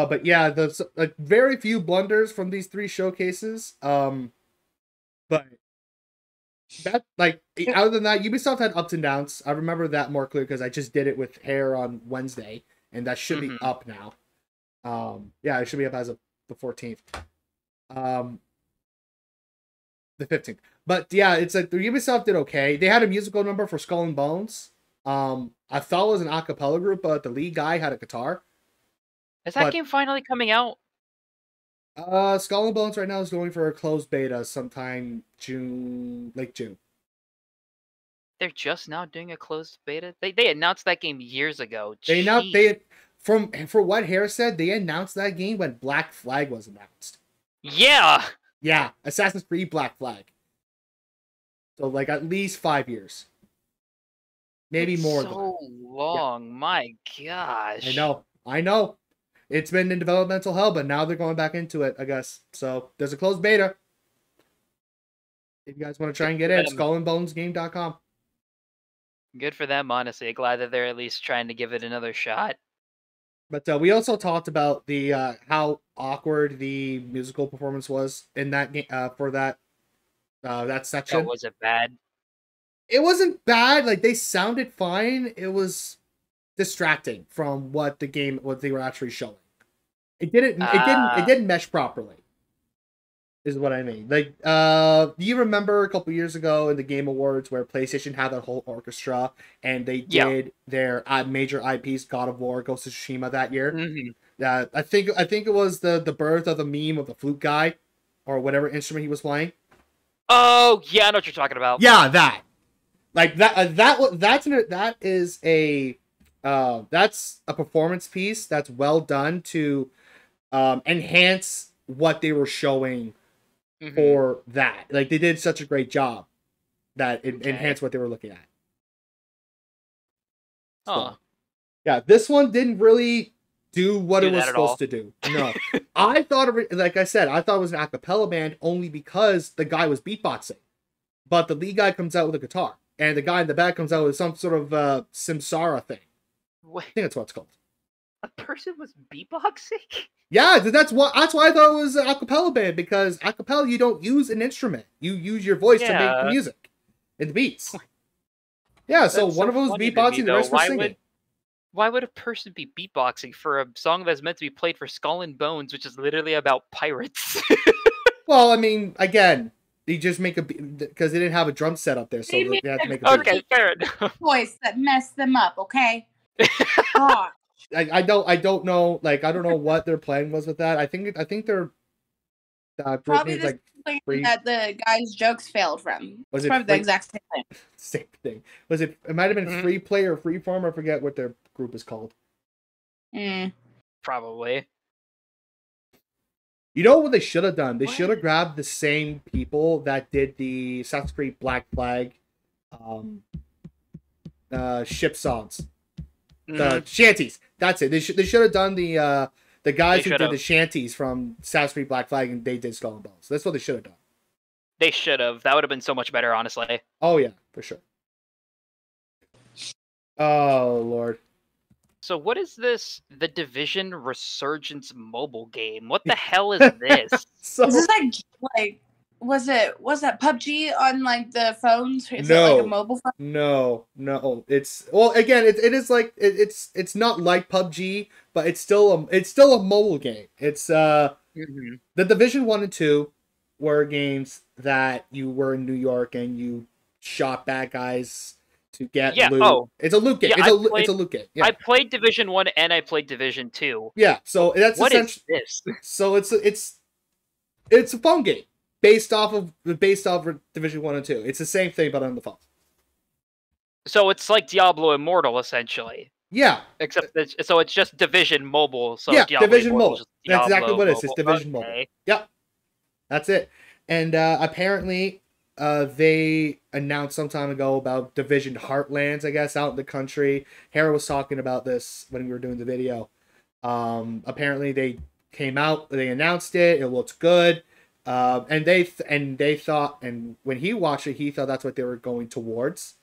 But yeah, there's very few blunders from these 3 showcases. But that, like, other than that, Ubisoft had ups and downs. I remember that more clear because I just did it with Hair on Wednesday, and that should be up now. Yeah, it should be up as of the 14th. The 15th. But yeah, it's like the Ubisoft did okay. They had a musical number for Skull and Bones. I thought it was an a cappella group, but the lead guy had a guitar. Is that game finally coming out? Skull and Bones right now is going for a closed beta sometime late June. They're just now doing a closed beta? They announced that game years ago. For what Hare said, they announced that game when Black Flag was announced. Yeah! Yeah, Assassin's Creed Black Flag. So, like, at least 5 years. Maybe more than that. So long, my gosh. I know. It's been in developmental hell, but now they're going back into it, I guess. So, there's a closed beta. If you guys want to try and get in, skullandbonesgame.com. Good for them, honestly. Glad that they're at least trying to give it another shot. But we also talked about the how awkward the musical performance was in that game for that section. Oh, was it bad? It wasn't bad. Like, they sounded fine. It was distracting from what they were actually showing. It didn't mesh properly. Is what I mean. Like, do you remember a couple years ago in the Game Awards where PlayStation had that whole orchestra and they did their major IPs, God of War, Ghost of Tsushima that year? I think it was the birth of the meme of the flute guy or whatever instrument he was playing. Oh yeah, I know what you're talking about. Yeah, that. Like that is a That's a performance piece that's well done to enhance what they were showing for that. Like, they did such a great job that it enhanced what they were looking at. So, yeah, this one didn't really do what it was supposed to do. No. I thought, like I said, I thought it was an a cappella band only because the guy was beatboxing. But the lead guy comes out with a guitar. And the guy in the back comes out with some sort of Samsara thing. What? I think that's what it's called. A person was beatboxing? Yeah, that's why I thought it was an a cappella band, because a cappella, you don't use an instrument. You use your voice to make the music and the beats. Yeah, so one of them was beatboxing, the rest was singing. Why would a person be beatboxing for a song that's meant to be played for Skull and Bones, which is literally about pirates? Well, I mean, again, they just make a beat because they didn't have a drum set up there, so they had to make a beat. Okay, fair enough. Voice that messed them up, okay? I don't know, like, I don't know what their plan was with that. I think their probably the thing that the guy's jokes failed from. It's probably the exact same thing. Same thing. Was it? It might have been Free Play or Freeform. I forget what their group is called. Probably. You know what they should have done? They should have grabbed the same people that did the Assassin's Creed Black Flag ship songs. The shanties. That's it. They should have done the guys who did the shanties from Assassin's Creed Black Flag, and they did Skull and Bones. That's what they should have done. They should have. That would have been so much better, honestly. Oh yeah, for sure. Oh Lord. So what is this? The Division Resurgence mobile game? What the hell is this? Is this like was that PUBG on like the phones? Is it like a mobile phone? No. It's again, it is like it's not like PUBG, but it's still a mobile game. It's the Division 1 and 2 were games that you were in New York and you shot bad guys to get loot. Oh. It's a loot game. Yeah, it's a loot game. Yeah. I played Division 1 and I played Division 2. Yeah, so that's what is this? So it's a phone game based off of Division 1 and 2. It's the same thing but on the phone. So it's like Diablo Immortal essentially. Yeah. Except it's just Division Mobile. So yeah, Diablo Division Immortal Mobile. That's exactly what it is. It's Division Mobile. Yep. That's it. And apparently they announced some time ago about Division Heartlands, I guess, out in the country. Hera was talking about this when we were doing the video. Apparently they came out, they announced it, it looked good. And they thought, and when he watched it, he thought that's what they were going towards.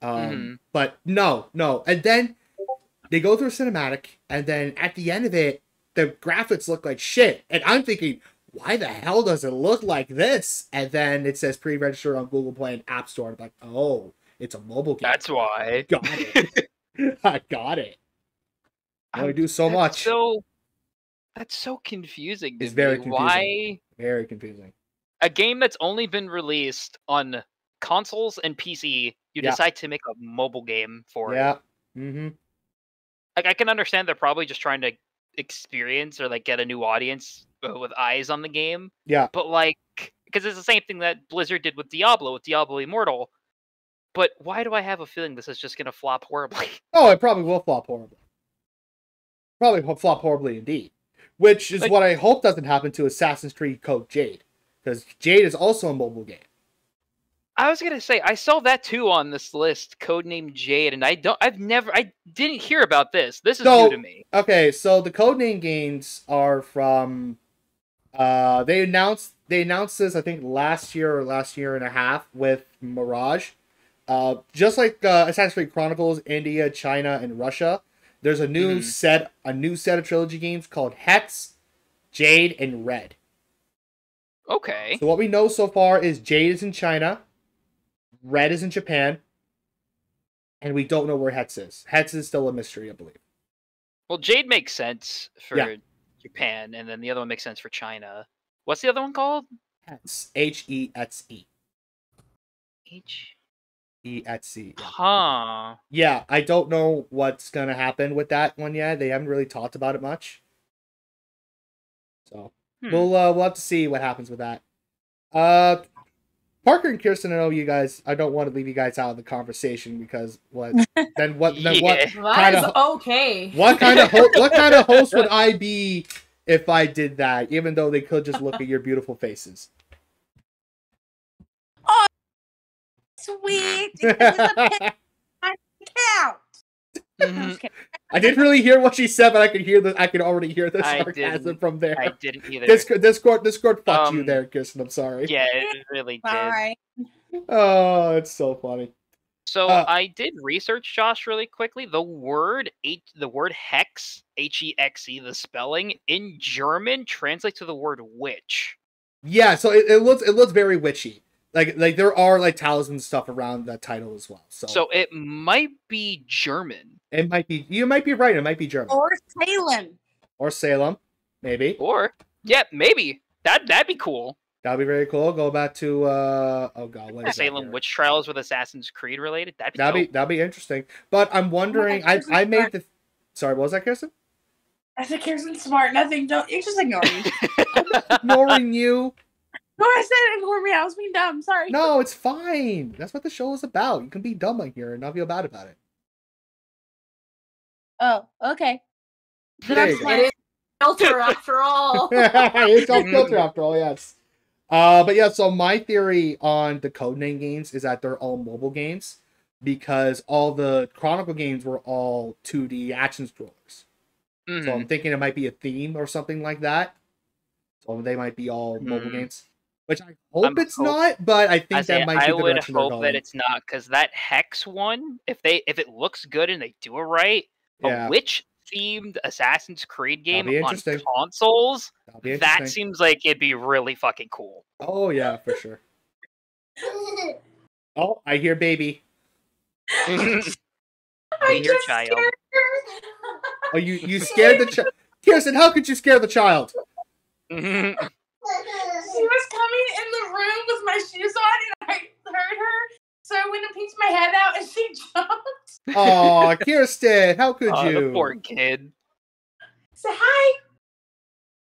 But no. And then they go through a cinematic, and then at the end of it, the graphics look like shit. And I'm thinking, why the hell does it look like this? And then it says pre-registered on Google Play and App Store. I'm like, oh, it's a mobile game. That's why. Got it. I got it. I do so much. That's so confusing. It's very confusing. Why? Very confusing. A game that's only been released on consoles and PC, you decide to make a mobile game for it. Yeah. Mm-hmm. Like, I can understand they're probably just trying to experience or like get a new audience with eyes on the game. Yeah. But like, because it's the same thing that Blizzard did with Diablo Immortal. But why do I have a feeling this is just going to flop horribly? Oh, it probably will flop horribly. Probably will flop horribly indeed. Which is what I hope doesn't happen to Assassin's Creed Code Jade. Because Jade is also a mobile game. I was gonna say I saw that too on this list, codename Jade, and I didn't hear about this. This is new to me. Okay, so the codename games are from they announced this I think last year and a half with Mirage. Just like Assassin's Creed Chronicles, India, China, and Russia, there's a new set of trilogy games called Hex, Jade, and Red. Okay. So what we know so far is Jade is in China, Red is in Japan, and we don't know where Hex is. Hex is still a mystery, I believe. Well, Jade makes sense for Japan, and then the other one makes sense for China. What's the other one called? Hex. H-E-X-E. H-E-X-E. Yeah. Huh. Yeah, I don't know what's going to happen with that one yet. They haven't really talked about it much. So, we'll have to see what happens with that. Parker and Kirsten, I know you guys. I don't want to leave you guys out of the conversation because what? Then what? Then what kind of okay? What kind of what kind of host would I be if I did that? Even though they could just look at your beautiful faces. Oh, sweet! Count. I didn't really hear what she said, but I could hear the. I could already hear the sarcasm from there. I didn't either. Discord fucked you there, Kirsten. I'm sorry. Yeah, it really did. Sorry. Oh, it's so funny. So I did research, Josh, really quickly. The word hex, Hexe, the spelling in German translates to the word witch. Yeah, so it looks very witchy. Like there are like talismans and stuff around that title as well. So it might be German. It might be. You might be right. It might be German. Or Salem, maybe. Or yeah, maybe that'd be cool. That'd be very cool. Go back to oh god, what is Salem witch trials with Assassin's Creed related. That'd be interesting. But I'm wondering. I made the. Sorry, what was that, Kirsten? I said Kirsten's smart. Nothing. Don't. You just ignore me. Ignoring you. No, I said ignore me. I was being dumb. Sorry. No, it's fine. That's what the show is about. You can be dumb on here and not feel bad about it. Oh, okay. There you go. It is Kilter after all. It's all Kilter after all, yes. But yeah, so my theory on the Codename games is that they're all mobile games because all the Chronicle games were all 2D action scrollers. Mm-hmm. So I'm thinking it might be a theme or something like that. So they might be all mobile games. Which I hope it's not, but I think that might be the direction they're going. I would hope that it's not, because that Hex one, if it looks good and they do it right, a witch-themed Assassin's Creed game on consoles, that seems like it'd be really fucking cool. Oh yeah, for sure. Oh, I hear baby. I hear child. Oh, you scared the child. Kirsten, how could you scare the child? She was coming in the room with my shoes on, and I heard her. So I went and peeked my head out, and she jumped. Oh, Kirsten, how could you? The poor kid. Say hi.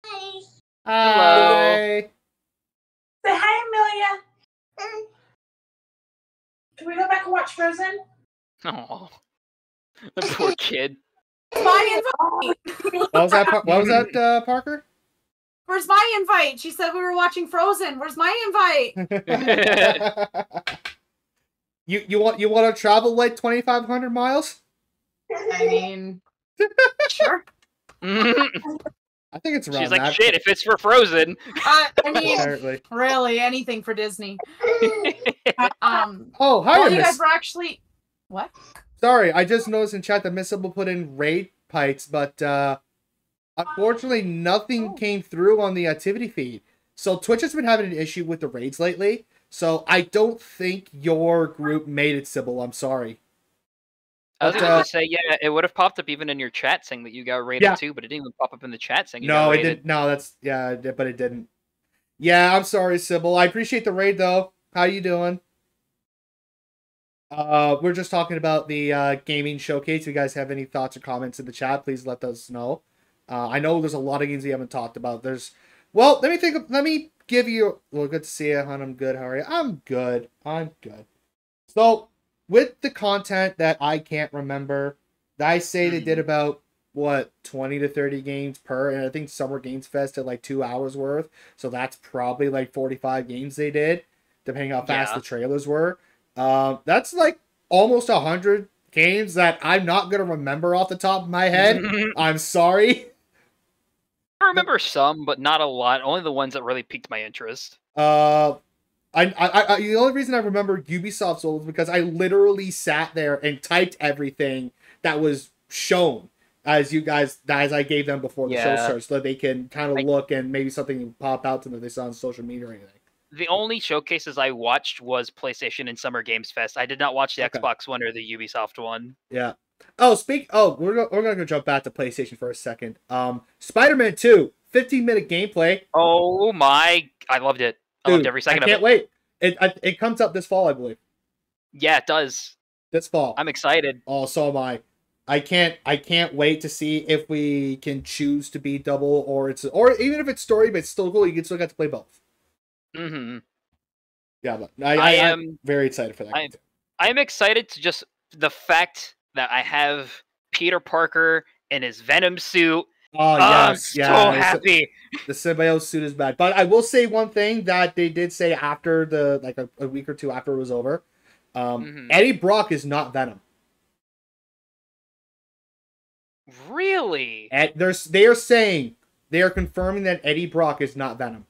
Hi. Hi. Say hi, Amelia. Can we go back and watch Frozen? Oh, the poor kid. My invite. What was that, Parker? Where's my invite? She said we were watching Frozen. Where's my invite? You want to travel like 2,500 miles? I mean, sure. I think it's around. She's like, shit, if it's for Frozen. I mean, really, anything for Disney. Oh, hi, you guys were actually... What? Sorry, I just noticed in chat that Miss Sybil put in raid pikes, but unfortunately nothing came through on the activity feed. So Twitch has been having an issue with the raids lately, so I don't think your group made it, Sybil. I'm sorry. I was going to say, yeah, it would have popped up even in your chat saying that you got raided too, but it didn't even pop up in the chat saying you got raided. No, it didn't. No, that's, yeah, but it didn't. Yeah, I'm sorry, Sybil. I appreciate the raid, though. How you doing? We're just talking about the gaming showcase. If you guys have any thoughts or comments in the chat, please let us know. I know there's a lot of games we haven't talked about. Well, let me give you... Well, good to see you, hon. I'm good. How are you? I'm good. So, with the content that I can't remember, I say they did about, 20 to 30 games per, and I think Summer Games Fest had like 2 hours worth, so that's probably like 45 games they did, depending how fast the trailers were. That's like almost 100 games that I'm not going to remember off the top of my head. I'm sorry. I remember some, but not a lot. Only the ones that really piqued my interest. I the only reason I remember Ubisoft's was because I literally sat there and typed everything that was shown as I gave them before the show starts, so that they can kind of look and maybe something pop out to them if they saw on social media or anything. The only showcases I watched was PlayStation and Summer Games Fest. I did not watch the Xbox one or the Ubisoft one. Yeah. We're gonna go jump back to PlayStation for a second. Spider-Man 2, 15-minute gameplay. Oh my! I loved it. I loved every second of it. I can't wait. It comes up this fall, I believe. Yeah, it does. This fall. I'm excited. Oh, so am I. I can't wait to see if we can choose to be double or even if it's story, but it's still cool. You can still get to play both. Mm-hmm. Yeah, but I'm very excited for that. I'm excited to just the fact that I have Peter Parker in his Venom suit. Oh, yes. I'm so happy. The symbiote suit is bad. But I will say one thing that they did say after a week or two after it was over. Eddie Brock is not Venom. Really? And they are confirming that Eddie Brock is not Venom.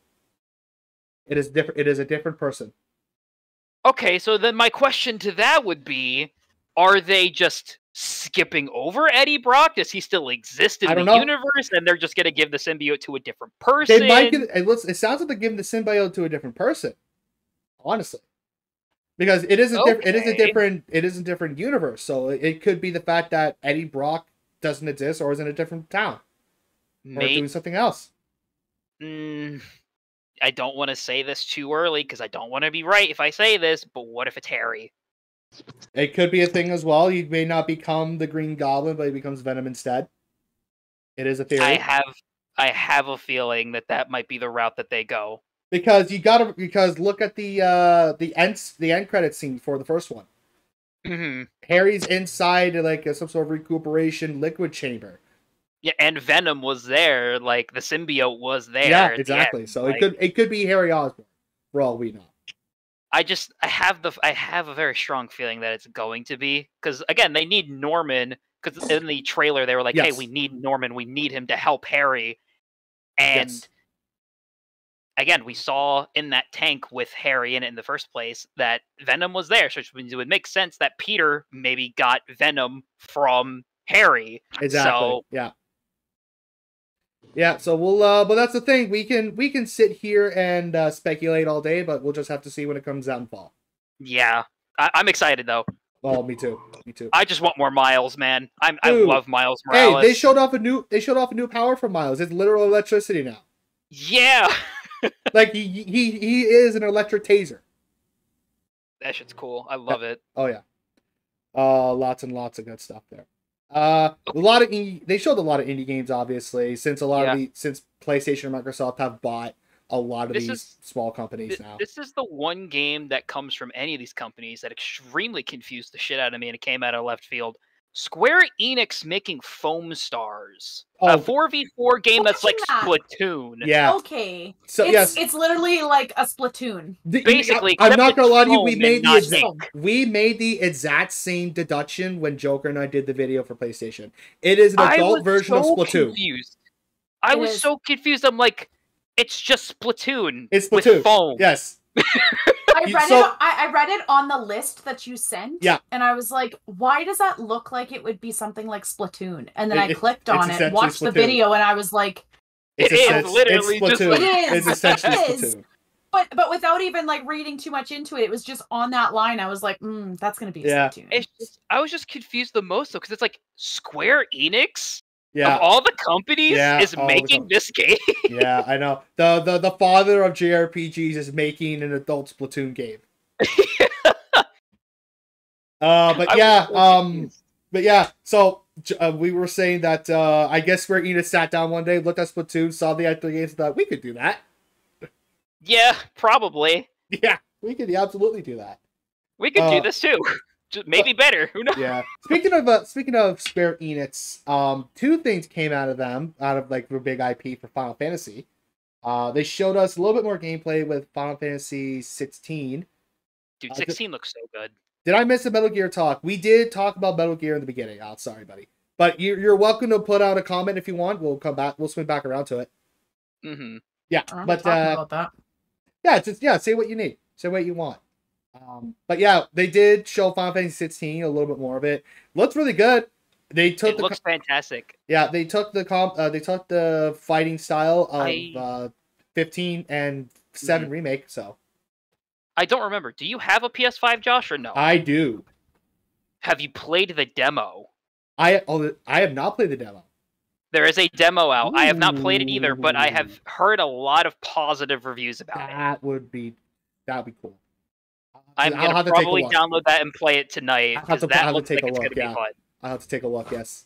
It is different. It is a different person. Okay, so then my question to that would be, are they just skipping over Eddie Brock? Does he still exist in the universe, and they're just going to give the symbiote to a different person? They might it sounds like they're giving the symbiote to a different person. Honestly. Because it is a different universe. So it could be the fact that Eddie Brock doesn't exist or is in a different town. Or doing something else. I don't want to say this too early because I don't want to be right if I say this, but what if it's Harry? It could be a thing as well. He may not become the Green Goblin, but he becomes Venom instead. It is a theory. I have a feeling that might be the route that they go. Because look at the end credit scene for the first one. Mm-hmm. Harry's inside like some sort of recuperation liquid chamber. Yeah, and Venom was there, like the symbiote was there. Yeah, exactly. So like, it could be Harry Osborn, for all we know. I have a very strong feeling that it's going to be, because again, they need Norman, because in the trailer they were like, hey, we need Norman, we need him to help Harry. And again, we saw in that tank with Harry in it in the first place that Venom was there, so it would make sense that Peter maybe got Venom from Harry. Exactly. So, yeah, so we'll but that's the thing. We can sit here and speculate all day, but we'll just have to see when it comes out in fall. Yeah. I'm excited though. Oh, me too. I just want more Miles, man. I love Miles Morales. Hey, they showed off a new power from Miles. It's literal electricity now. Yeah. Like he is an electric taser. That shit's cool. I love it. Oh yeah. Lots and lots of good stuff there. They showed a lot of indie games, obviously, since since PlayStation and Microsoft have bought a lot of these small companies now. This is the one game that comes from any of these companies that extremely confused the shit out of me, and it came out of left field. Square Enix making Foam Stars, a 4v4 game that's like Splatoon. Yeah. Okay. So it's literally like a Splatoon. Basically, I'm not gonna lie to you. We made the exact same deduction when Joker and I did the video for PlayStation. It is an adult version of Splatoon. I was so confused. I'm like, it's just Splatoon. It's Splatoon with foam. Yes. I read it on the list that you sent. Yeah. And I was like, why does that look like it would be something like Splatoon? And then I clicked on it, watched the video, and I was like, it's literally Splatoon. It is. It's essentially Splatoon. But without even like reading too much into it, it was just on that line. I was like, that's gonna be Splatoon. I was just confused the most though, because it's like Square Enix. Yeah. Of all the companies is making this game. Yeah, I know. The father of JRPGs is making an adult Splatoon game. But yeah, so we were saying that I guess Square Enix sat down one day, looked at Splatoon, saw the other games, and thought we could do that. Yeah, probably. Yeah, we could absolutely do that. We could do this too. Maybe better. Who knows? Yeah. Speaking of Square Enix, two things came out of like their big IP for Final Fantasy. They showed us a little bit more gameplay with Final Fantasy 16. Dude, 16 looks so good. Did I miss a Metal Gear talk? We did talk about Metal Gear in the beginning. Oh, sorry, buddy. But you're welcome to put out a comment if you want. We'll come back. We'll swing back around to it. Mm-hmm. Yeah, but about that. Yeah, say what you need. Say what you want. But yeah, they did show Final Fantasy 16, a little bit more of it. Looks really good. It looks fantastic. Yeah, they took the fighting style of 15 and 7 remake. So I don't remember. Do you have a PS5, Josh, or no? I do. Have you played the demo? I have not played the demo. There is a demo out. Ooh. I have not played it either, but I have heard a lot of positive reviews about it. That'd be cool. I'm gonna probably download that and play it tonight. I'll have to take a look. Yeah, I'll have to take a look. Yes.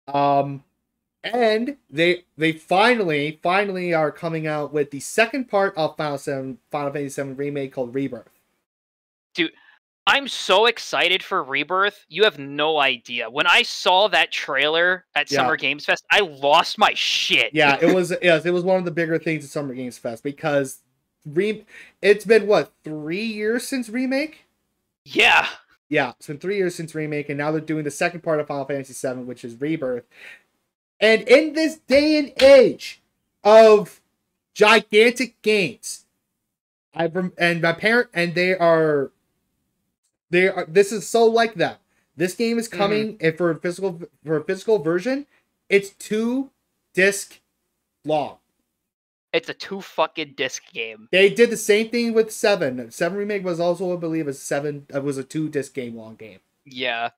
And they finally are coming out with the second part of Final Fantasy VII Remake called Rebirth. Dude, I'm so excited for Rebirth. You have no idea. When I saw that trailer at Summer Games Fest, I lost my shit. Yeah, it was one of the bigger things at Summer Games Fest because it's been what, 3 years since Remake? Yeah. Yeah, it's been 3 years since Remake, and now they're doing the second part of Final Fantasy VII, which is Rebirth. And in this day and age of gigantic games, this is so like that. This game is coming, and for a physical version, it's 2 disc long. It's a 2 fucking disc game. They did the same thing with 7. 7 Remake was also, I believe, was a 2 disc game long game. Yeah.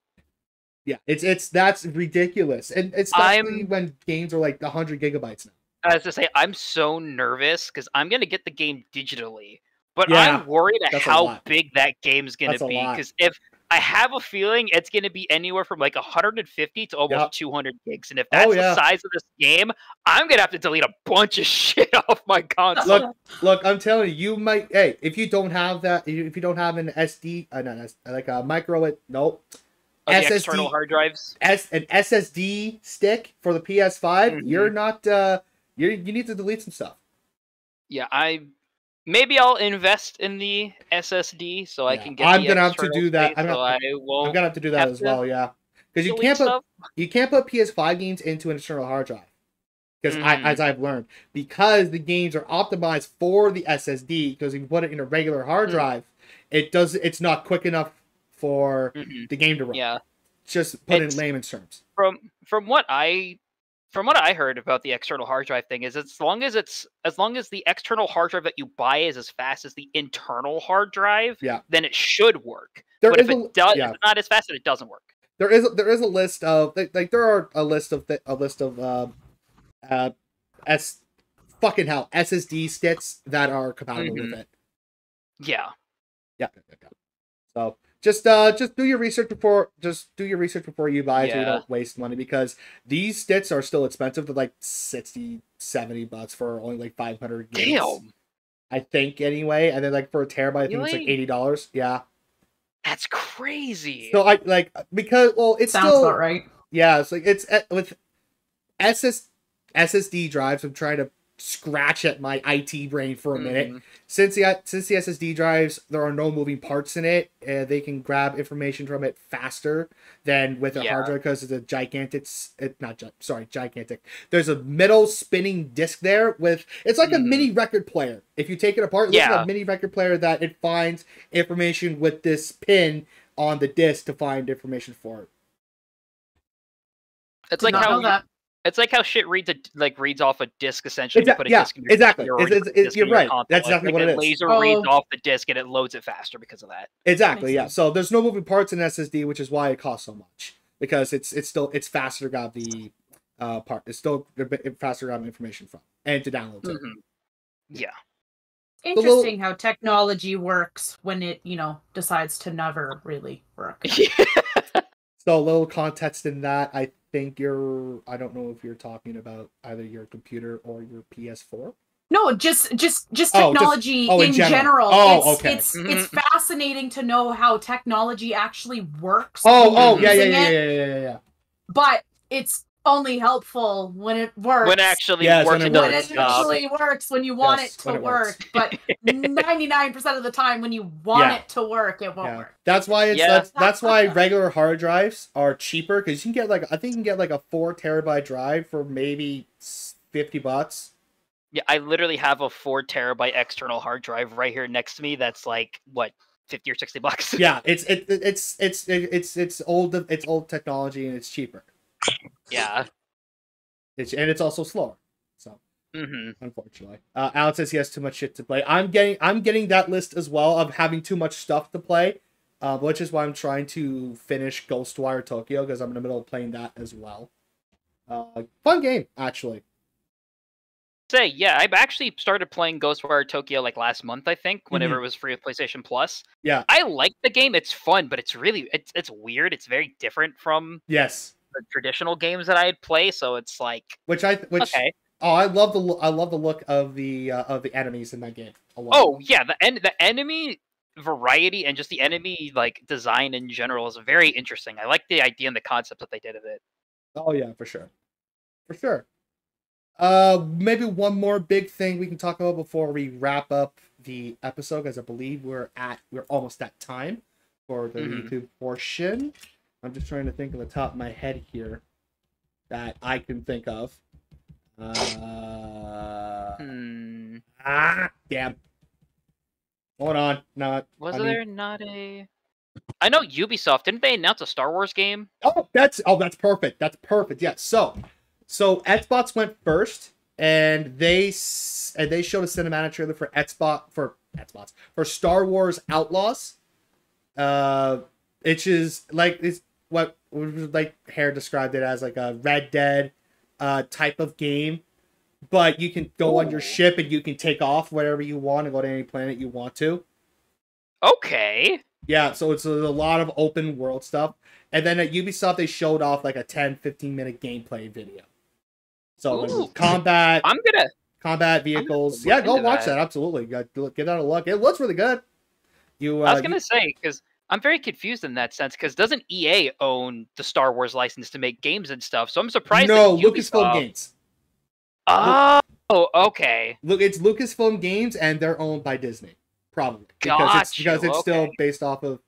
Yeah, that's ridiculous, and especially when games are like 100 gigabytes now. I was to say, I'm so nervous because I'm gonna get the game digitally, but I'm worried at how big that game's gonna be. Because if I have a feeling it's gonna be anywhere from like 150 to almost 200 gigs, and if that's the size of this game, I'm gonna have to delete a bunch of shit off my console. Look, I'm telling you, you might. Hey, if you don't have that, if you don't have an SD, like a micro, SSD, external hard drives, an SSD stick for the PS5, you're not. You need to delete some stuff. Yeah, maybe I'll invest in the SSD so I can get. I'm gonna have to do that. I'm gonna have to do that as well. Yeah, because you can't put PS5 games into an external hard drive. Because as I've learned, because the games are optimized for the SSD, because if you put it in a regular hard drive, it's not quick enough for the game to run. Yeah, just put in layman's terms. From what I heard about the external hard drive thing is as long as the external hard drive that you buy is as fast as the internal hard drive, then it should work. But if it's not as fast, then it doesn't work. There is a list of SSD sticks that are compatible with it. Yeah. So just do your research before you buy, so you don't waste money, because these sticks are still expensive. They're like $60-$70 for only like 500 gigs. Damn. I think anyway, and then like for a terabyte, I think it's like $80. Yeah. That's crazy. So it sounds about right. Yeah, it's like with SSD drives. I'm trying to scratch at my IT brain for a minute. Since the SSD drives, there are no moving parts in it. They can grab information from it faster than with a hard drive, because it's a gigantic. There's a metal spinning disc there it's like a mini record player. If you take it apart, it's like a mini record player that it finds information with this pin on the disc to find information for it. It's like how. It's like how shit reads off a disc, essentially. You put a disc in your exactly. You're right. That's exactly what it is. Laser reads off the disc and it loads it faster because of that. Exactly. Yeah. So there's no moving parts in SSD, which is why it costs so much, because it's faster to grab the part. It's still faster to grab information from and to download too. Yeah. Interesting how technology works when it decides to never really work. So a little context in that, I don't know if you're talking about either your computer or your PS4. No, just technology in general. Okay. It's fascinating to know how technology actually works. Yeah. But it's only helpful when it works. When it actually works, when you want it to work. But 99% of the time, when you want it to work, it won't work. That's why that's why regular hard drives are cheaper, because you can get you can get a 4 terabyte drive for maybe $50. Yeah, I literally have a 4 terabyte external hard drive right here next to me. That's like what, $50 or $60. Yeah, it's old technology, and it's cheaper. Yeah, it's also slower. So, unfortunately, Alex says he has too much shit to play. I'm getting that list as well of having too much stuff to play, which is why I'm trying to finish Ghostwire Tokyo, because I'm in the middle of playing that as well. Fun game, actually. I've actually started playing Ghostwire Tokyo like last month, I think, whenever it was free with PlayStation Plus. Yeah, I like the game. It's fun, but it's really it's weird. It's very different from the traditional games that I'd play. So it's like okay. Oh, I love the look of the enemies in that game a lot. Oh yeah, the enemy variety and just the enemy like design in general is very interesting. I like the idea and the concept that they did of it. Oh yeah, for sure. For sure. Maybe one more big thing we can talk about before we wrap up the episode, because I believe we're almost at time for the YouTube portion. I'm just trying to think of the top of my head here that I can think of. Damn. Hold on. Was there not a... I know Ubisoft, didn't they announce a Star Wars game? Oh, that's perfect. That's perfect. Yeah. So Xbox went first, and they showed a cinematic trailer for Star Wars Outlaws. It's what Hare described it as, like a Red Dead type of game, but you can go on your ship and you can take off wherever you want and go to any planet you want to. Okay. Yeah, so it's a lot of open world stuff. And then at Ubisoft, they showed off like a 10-15 minute gameplay video. So combat vehicles. Yeah, go watch that. Absolutely. Give that a look. It looks really good. I was going to say, because I'm very confused in that sense, because doesn't EA own the Star Wars license to make games and stuff? So I'm surprised. No, Lucasfilm Games. Oh, okay. Look, it's Lucasfilm Games, and they're owned by Disney. Probably. Because it's still based off of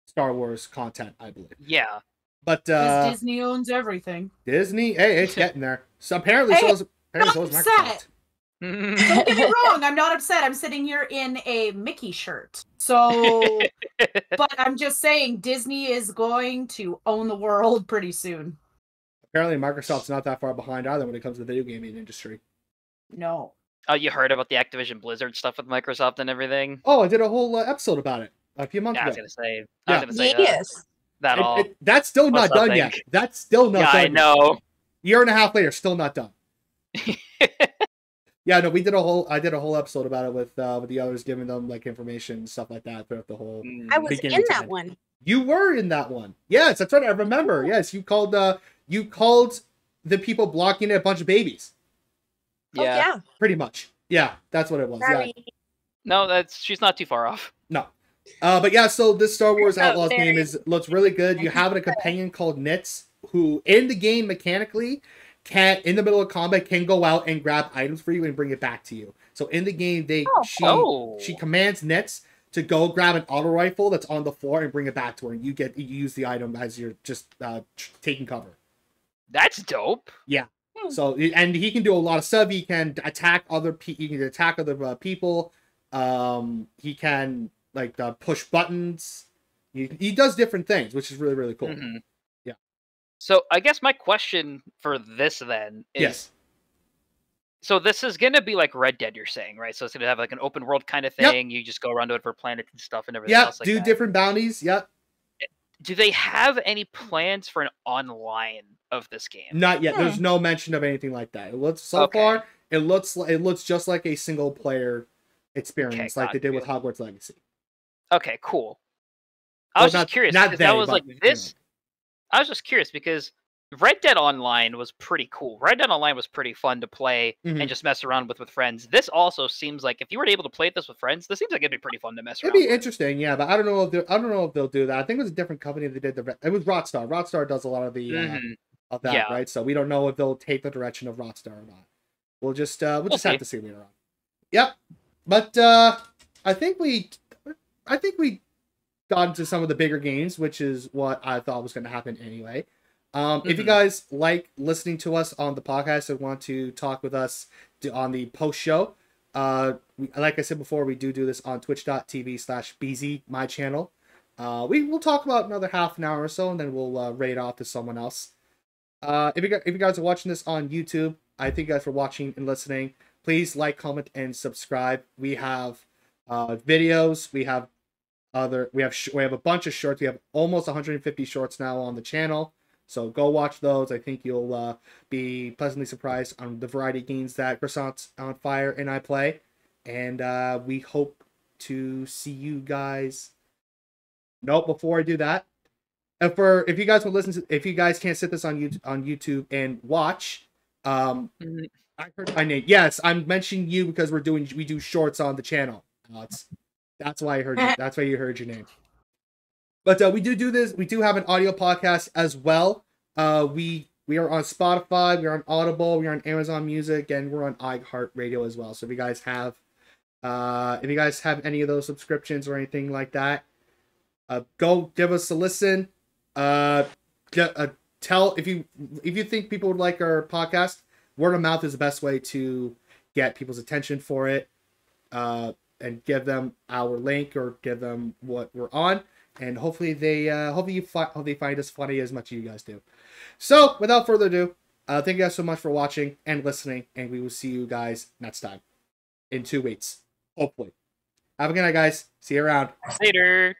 Star Wars content, I believe. Yeah. But Disney owns everything. Disney? Hey, it's getting there. So apparently so is Microsoft. Don't get me wrong, I'm not upset. I'm sitting here in a Mickey shirt. So, but I'm just saying Disney is going to own the world pretty soon. Apparently Microsoft's not that far behind either when it comes to the video gaming industry. No. Oh, you heard about the Activision Blizzard stuff with Microsoft and everything? Oh, I did a whole episode about it a few months ago. I was going to say yes. That's still not done yet. That's still not done. I know. Year and a half later, still not done. Yeah, no, I did a whole episode about it with the others, giving them like information and stuff like that throughout the whole. I was in that one. You were in that one. Yes, that's right. I remember. Yes, you called the people blocking it a bunch of babies. Yeah. Oh, yeah. Pretty much. Yeah, that's what it was. Sorry. Yeah. No, she's not too far off. No. But yeah, so this Star Wars Outlaws game looks really good. You have a companion called Nitz, who in the game mechanically in the middle of combat can go out and grab items for you and bring it back to you. So in the game she commands Nitz to go grab an auto rifle that's on the floor and bring it back to her, and you use the item as you're just taking cover. That's dope. Yeah. So, and he can do a lot of stuff. He can attack other people. He can push buttons. He does different things, which is really, really cool. Mm-hmm. Yeah. So I guess my question for this then is, yes. So this is gonna be like Red Dead, you're saying, right? So it's gonna have like an open world kind of thing. Yep. You just go around to it for planets and stuff and everything else like that. Do different bounties. Yep. Do they have any plans for an online of this game? Not yet. There's no mention of anything like that. It looks far. It looks just like a single player experience, like they did with Hogwarts Legacy. Okay, cool. I was just curious because that was like this. I was just curious because Red Dead Online was pretty cool. Red Dead Online was pretty fun to play and just mess around with friends. This also seems like if you were able to play this with friends, this seems like it'd be pretty fun to mess around. It'd be interesting, yeah, but I don't know if they'll do that. I think it was a different company that did it was Rockstar. Rockstar does a lot of the of that, right? So we don't know if they'll take the direction of Rockstar or not. We'll just have to see later on. Yep. But I think we got into some of the bigger games, which is what I thought was going to happen anyway. If you guys like listening to us on the podcast and want to talk with us on the post show, like I said before, we do this on twitch.tv/Beziie, my channel. We'll talk about another half an hour or so, and then we'll raid off to someone else. If you guys are watching this on YouTube, I thank you guys for watching and listening. Please like, comment, and subscribe. We have videos. We have a bunch of shorts. We have almost 150 shorts now on the channel. So go watch those. I think you'll be pleasantly surprised on the variety of games that Croissant on Fire and I play. And we hope to see you guys. Nope, before I do that, if you guys will listen to, if you guys can't sit this on YouTube and watch, I heard my name. Yes, I'm mentioning you because we do shorts on the channel. That's why I heard you. That's why you heard your name. But we do this. We do have an audio podcast as well. We are on Spotify. We are on Audible. We are on Amazon Music, and we're on iHeartRadio as well. So if you guys have any of those subscriptions or anything like that, go give us a listen. Tell if you think people would like our podcast. Word of mouth is the best way to get people's attention for it, and give them our link or give them what we're on, and hopefully they find us funny as much as you guys do. So without further ado, thank you guys so much for watching and listening, and we will see you guys next time in 2 weeks, hopefully. Have a good night, guys. See you around. Later.